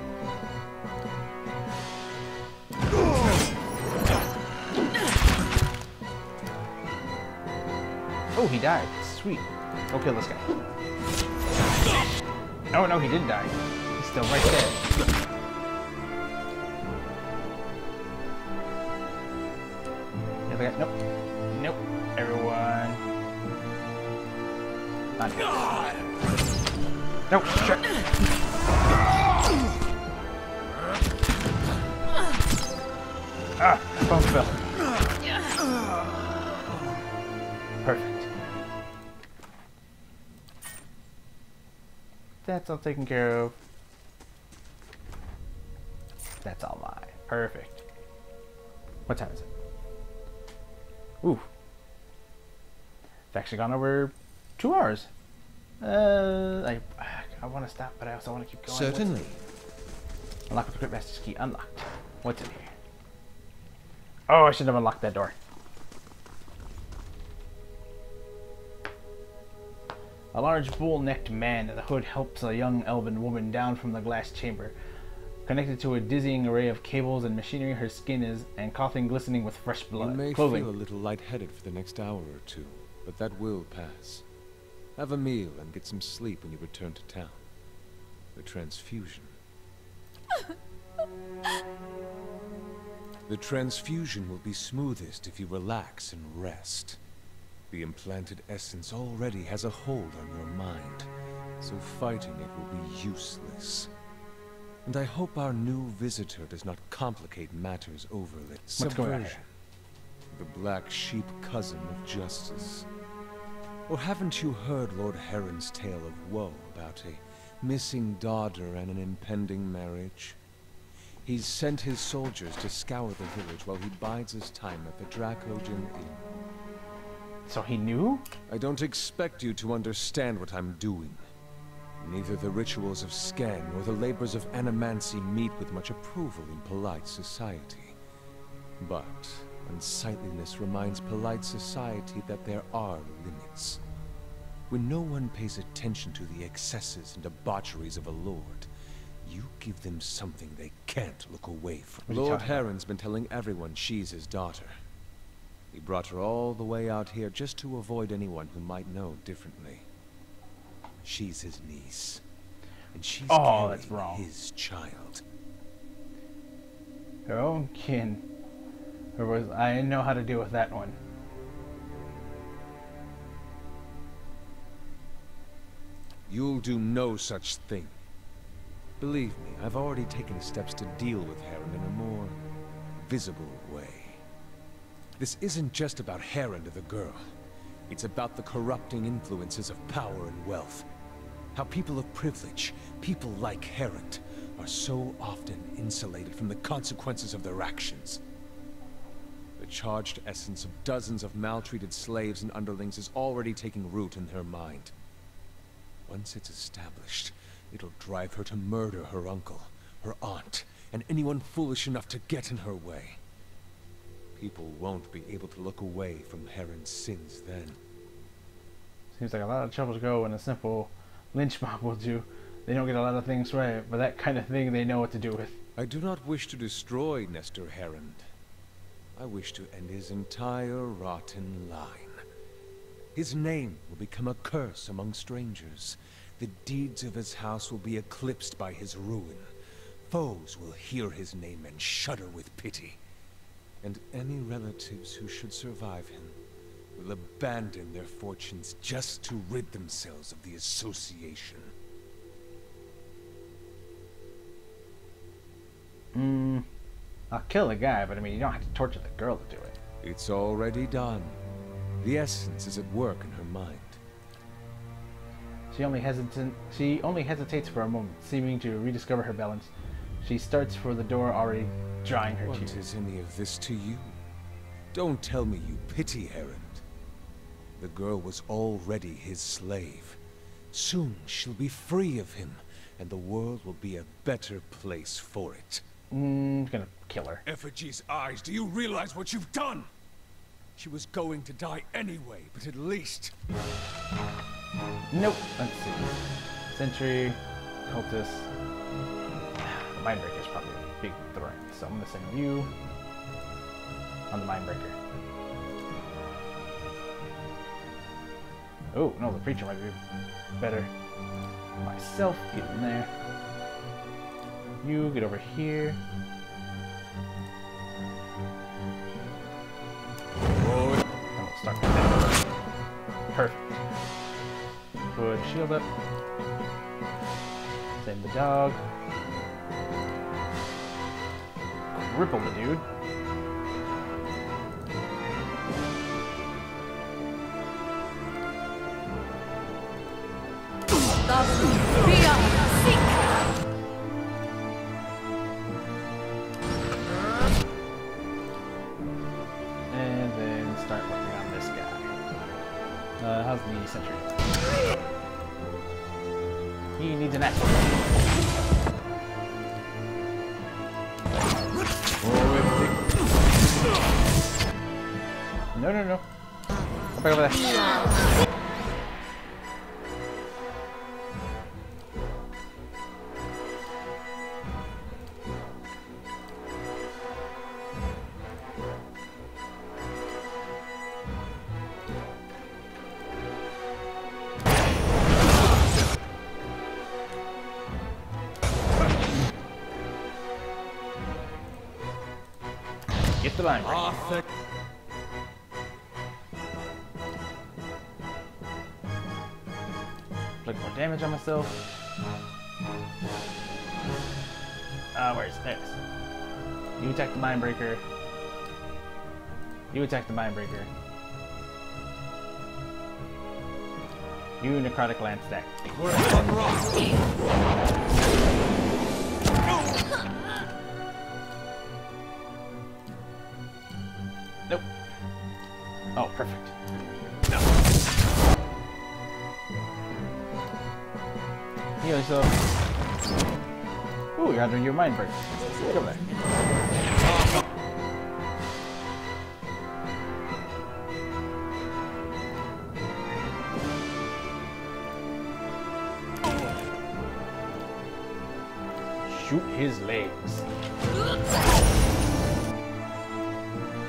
Oh, he died. Sweet. Go kill this guy. Oh no, he didn't die. He's still right there. The other guy. Nope. Nope. Everyone. Not here. Nope. Shit. Ah, phone fell. Perfect. That's all taken care of. That's all mine. Perfect. What time is it? Ooh. It's actually gone over 2 hours. I want to stop, but I also want to keep going. Certainly. Unlock with the Crypt Master's key. Unlocked. What's in here? Oh, I should have unlocked that door. A large bull-necked man in the hood helps a young elven woman down from the glass chamber. Connected to a dizzying array of cables and machinery, her skin is and clothing glistening with fresh blood. You may Clothing. feel a little lightheaded for the next hour or two, but that will pass. Have a meal and get some sleep when you return to town. The transfusion. The transfusion will be smoothest if you relax and rest. The implanted essence already has a hold on your mind, so fighting it will be useless. And I hope our new visitor does not complicate matters overly. What's going on here? The black sheep cousin of justice. Or haven't you heard Lord Heron's tale of woe about a missing daughter and an impending marriage? He's sent his soldiers to scour the village while he bides his time at the Dracogen Inn. So he knew? I don't expect you to understand what I'm doing. Neither the rituals of Scan nor the labors of Animancy meet with much approval in polite society. But unsightliness reminds polite society that there are limits. When no one pays attention to the excesses and debaucheries of a lord, you give them something they can't look away from. Lord Heron's been telling everyone she's his daughter. He brought her all the way out here just to avoid anyone who might know differently. She's his niece, and she's that's carrying wrong. his child. Her own kin. I know how to deal with that one. You'll do no such thing. Believe me, I've already taken steps to deal with Heron in a more visible way. This isn't just about Heron to the girl. It's about the corrupting influences of power and wealth. How people of privilege, people like Heron, are so often insulated from the consequences of their actions. The charged essence of dozens of maltreated slaves and underlings is already taking root in her mind. Once it's established, it'll drive her to murder her uncle, her aunt, and anyone foolish enough to get in her way. People won't be able to look away from Heron's sins then. Seems like a lot of trouble to go when a simple lynch mob will do. They don't get a lot of things right, but that kind of thing they know what to do with. I do not wish to destroy Nestor Heron. I wish to end his entire rotten line. His name will become a curse among strangers. The deeds of his house will be eclipsed by his ruin. foes will hear his name and shudder with pity. And any relatives who should survive him will abandon their fortunes just to rid themselves of the association. I'll kill the guy, but I mean, you don't have to torture the girl to do it. It's already done. The essence is at work in her mind. She only hesitates for a moment, seeming to rediscover her balance. She starts for the door, already drying her What tears. is any of this to you? Don't tell me you pity Herond. The girl was already his slave. Soon she'll be free of him, and the world will be a better place for it. Gonna kill her. Effigy's eyes, do you realize what you've done? She was going to die anyway, but at least... Nope. Let's see. Sentry, cultist. The Mindbreaker is probably a big threat, so I'm gonna send you on the Mindbreaker. Oh, no, the Preacher might be better. Myself, get in there. You, get over here. And we'll start with that. Perfect. Put shield up. Send the dog. Cripple the dude. And then start working on this guy. How's the sentry? He needs an axle. No, no, no. Go back over there. Get the line right. Inflict more damage on myself. Where's this? You attack the Mindbreaker. You attack the Mindbreaker. You Necrotic Land stack. We're on rock. Nope. Oh, perfect. Heal yourself. Ooh, you're under your Mindbreaker. Get over there. Shoot his legs.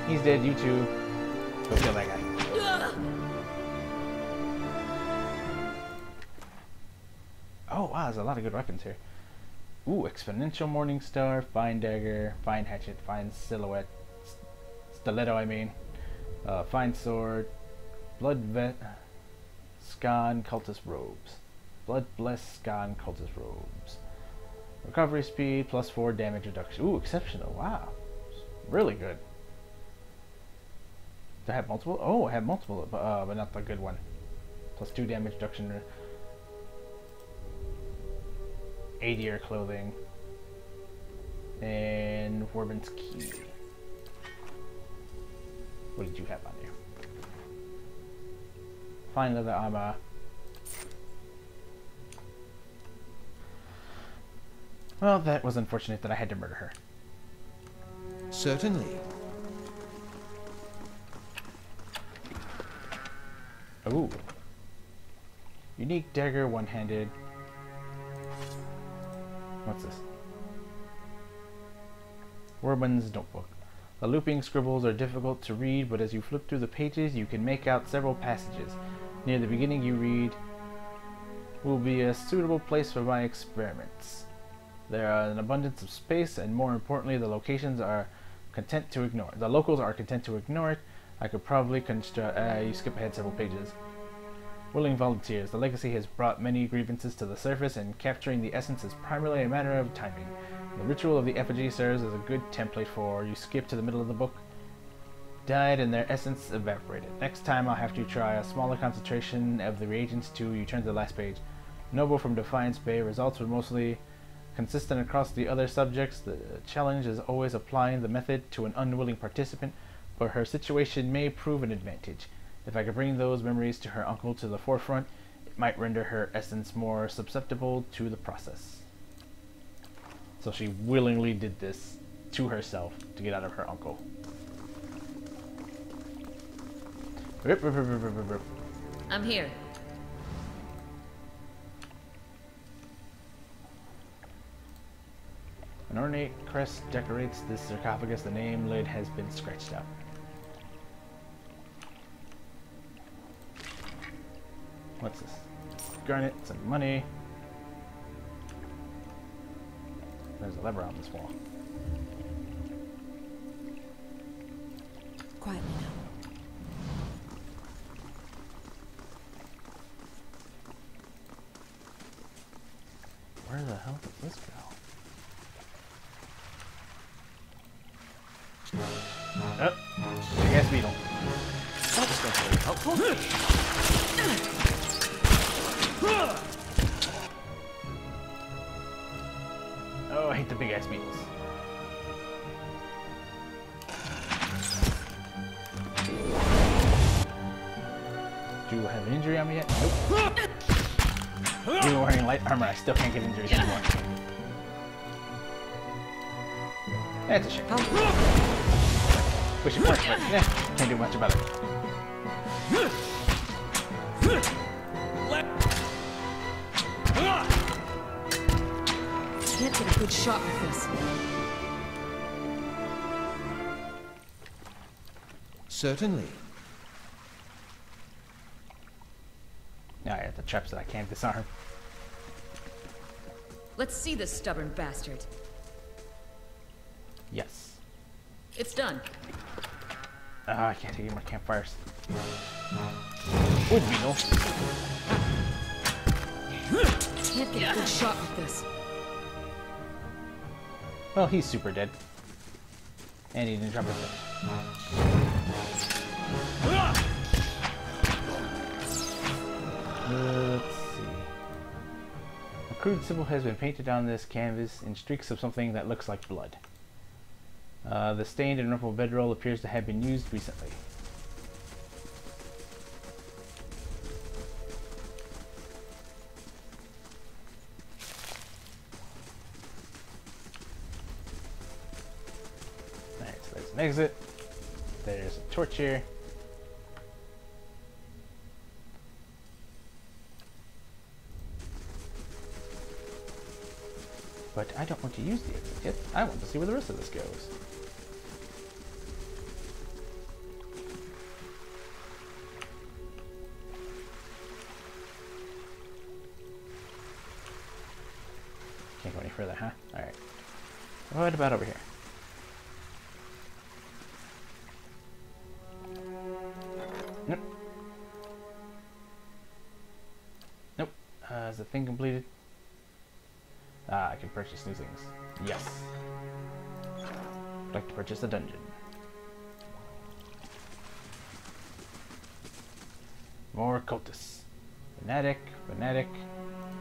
He's dead, you too. Go kill that guy. Oh wow, there's a lot of good weapons here. Ooh, Exponential Morning Star, Fine Dagger, Fine Hatchet, Fine Silhouette, Stiletto I mean, Fine Sword, Blood Vet, Scan Cultist Robes. Blood Blessed Scan Cultist Robes. Recovery speed, +4 damage reduction. Ooh, exceptional, wow. Really good. Do I have multiple? Oh, I have multiple, but not the good one. +2 damage reduction. 80-year clothing. And Warbin's Key. What did you have on you? Fine leather armor. Well, that was unfortunate that I had to murder her. Certainly. Ooh. Unique dagger, one-handed. What's this? Warbin's Notebook. The looping scribbles are difficult to read, but as you flip through the pages, you can make out several passages. Near the beginning, you read, "Will be a suitable place for my experiments." There are an abundance of space, and more importantly, the locations are content to ignore. The locals are content to ignore it. I could probably construct. You skip ahead several pages. Willing volunteers. The legacy has brought many grievances to the surface, and capturing the essence is primarily a matter of timing. The ritual of the effigy serves as a good template for you skip to the middle of the book. Died and their essence evaporated. Next time I'll have to try a smaller concentration of the reagents too. You turn to the last page. Noble from Defiance Bay. Results were mostly consistent across the other subjects. The challenge is always applying the method to an unwilling participant, but her situation may prove an advantage. If I could bring those memories to her uncle to the forefront, it might render her essence more susceptible to the process. So she willingly did this to herself to get out of her uncle. I'm here. An ornate crest decorates this sarcophagus. The name lid has been scratched out. What's this? Garnet, some money. There's a lever on this wall. Quietly now. Where the hell did this go? Oh, big ass beetle. That's very helpful. Oh, I hate the big ass beetles. Do you have an injury on me yet? Nope. Even wearing light armor, I still can't get injuries anymore. That's a shame. Wish it worked, but yeah, can't do much about it. Can't get a good shot with this. Certainly. Now I have the traps that I can't disarm. Let's see this stubborn bastard. Yes. It's done. I can't take any more campfires. Wood beetle. Can't get a good shot with this. Well, he's super dead. And he didn't drop his dead. Let's see. A crude symbol has been painted on this canvas in streaks of something that looks like blood. The stained and rumpled bedroll appears to have been used recently. Alright, so there's an exit. There's a torch here. But I don't want to use the exit yet. I want to see where the rest of this goes. Can't go any further, huh? Alright. What about over here? Nope. Nope. Is the thing completed? Ah, I can purchase new things. Yes. I'd like to purchase a dungeon. More cultists. Fanatic, fanatic.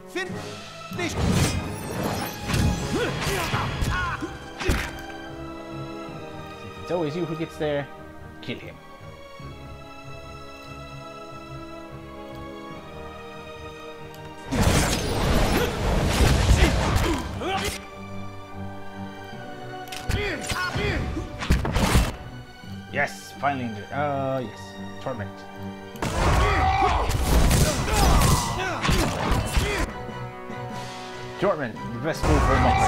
Finish! Since it's always you who gets there, kill him. Yes, finally injured. Yes. Torment. Dortmund, the best move for a monk.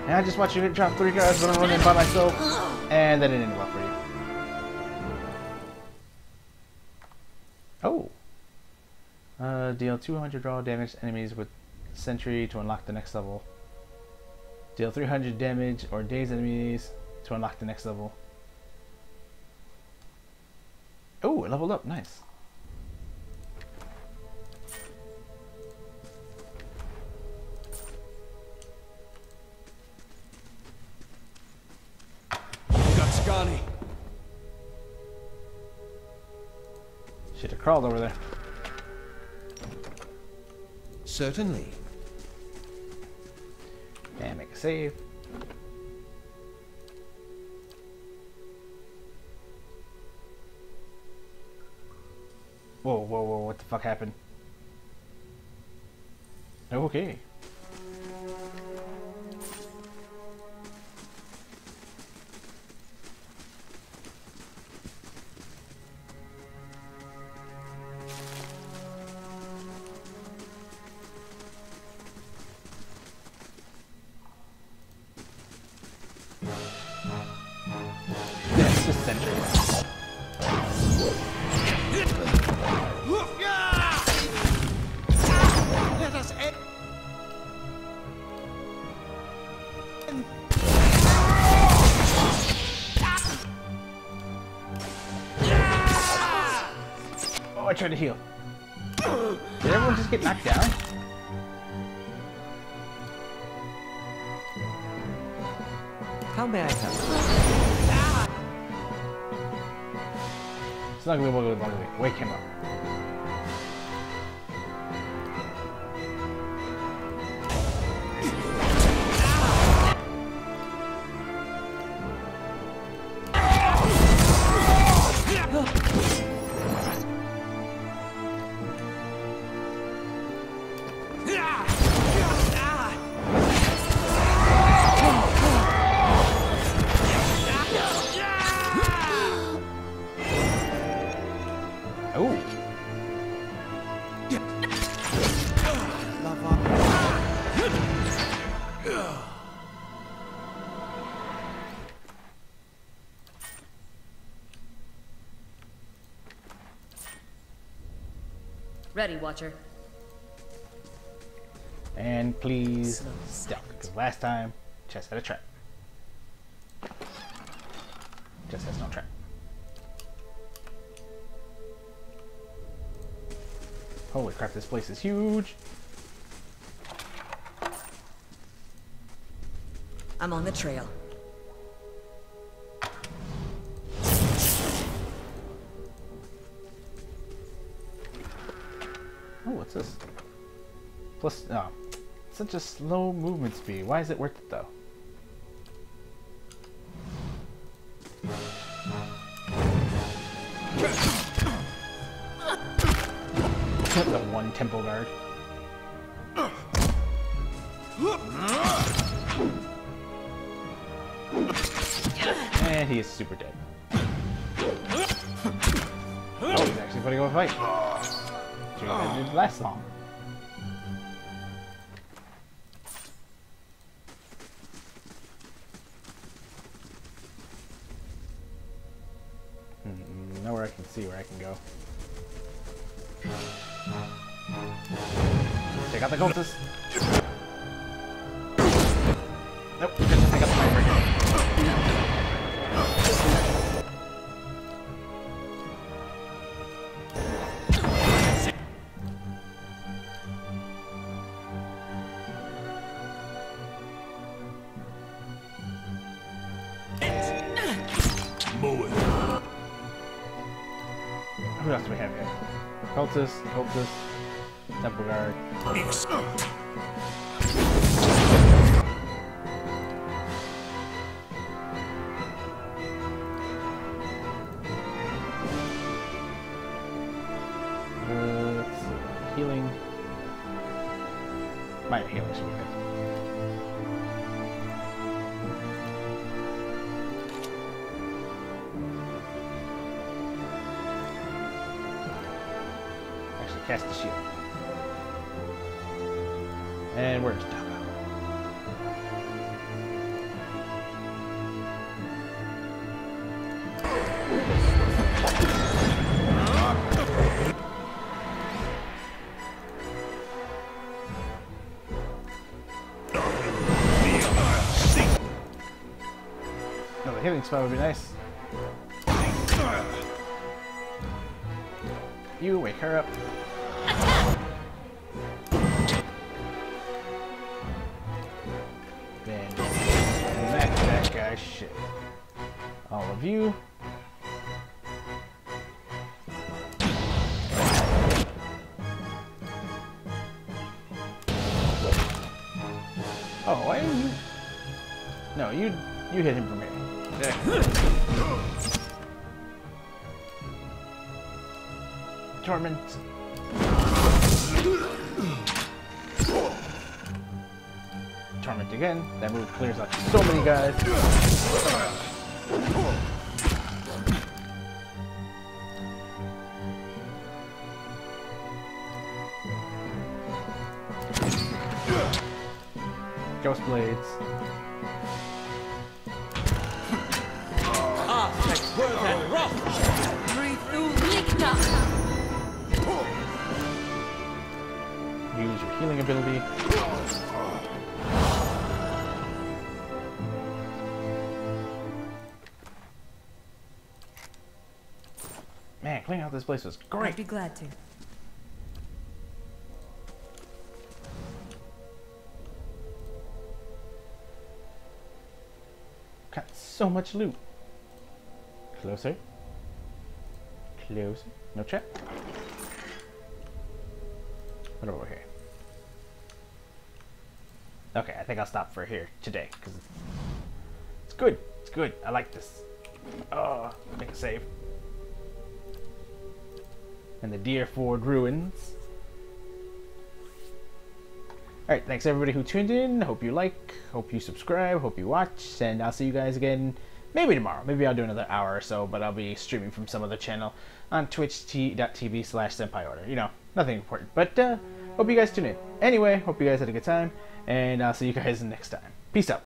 And I just watched you drop 3 guards when I'm running by myself, and that didn't end well for you. Oh. Deal 200 raw damage to enemies with Sentry to unlock the next level. Deal 300 damage or daze enemies to unlock the next level. Oh, it leveled up. Nice. Scani. Should have crawled over there. Certainly. And make a save. Whoa, whoa, whoa, what the fuck happened? Okay. That's just Sentry. Let us end. Oh, I tried to heal. Did everyone just get knocked down? How may I help? It's not gonna be able to wake him up. Oh. Ready, Watcher. And please stealth, because last time Chess had a trap. Chess has no trap. Holy crap, this place is huge. I'm on the trail. Oh, what's this? Plus, oh, such a slow movement speed. Why is it worth it though? The one temple guard. And he is super dead. Oh, he's actually putting up a fight. Sure, that didn't last long. Nowhere I can see where I can go. Take out the cultists. Nope, just take out the firebreaker. Who else do we have here? Cultist, Temple Guard. Let's see. Healing. My healing should be good. Cast the shield. And where's Dabo? landing spot would be nice. You wake her up. Then smack that guy's shit. All of you. Oh, why are you? No, you hit him from here. Torment. Torment again. That move clears out so many guys. Ghost Blades. Use your healing ability. Man, cleaning out this place was great. I'd be glad to. Got so much loot. Closer. Closer. No chat. What over here? Okay, I think I'll stop for here today because it's good. It's good. I like this. Oh, make a save. And the Deerford Ruins. Alright, thanks everybody who tuned in. Hope you like, hope you subscribe, hope you watch, and I'll see you guys again maybe tomorrow. Maybe I'll do another hour or so, but I'll be streaming from some other channel on twitch.tv/senpaiorder. You know, nothing important. But hope you guys tune in. Anyway, hope you guys had a good time, and I'll see you guys next time. Peace out.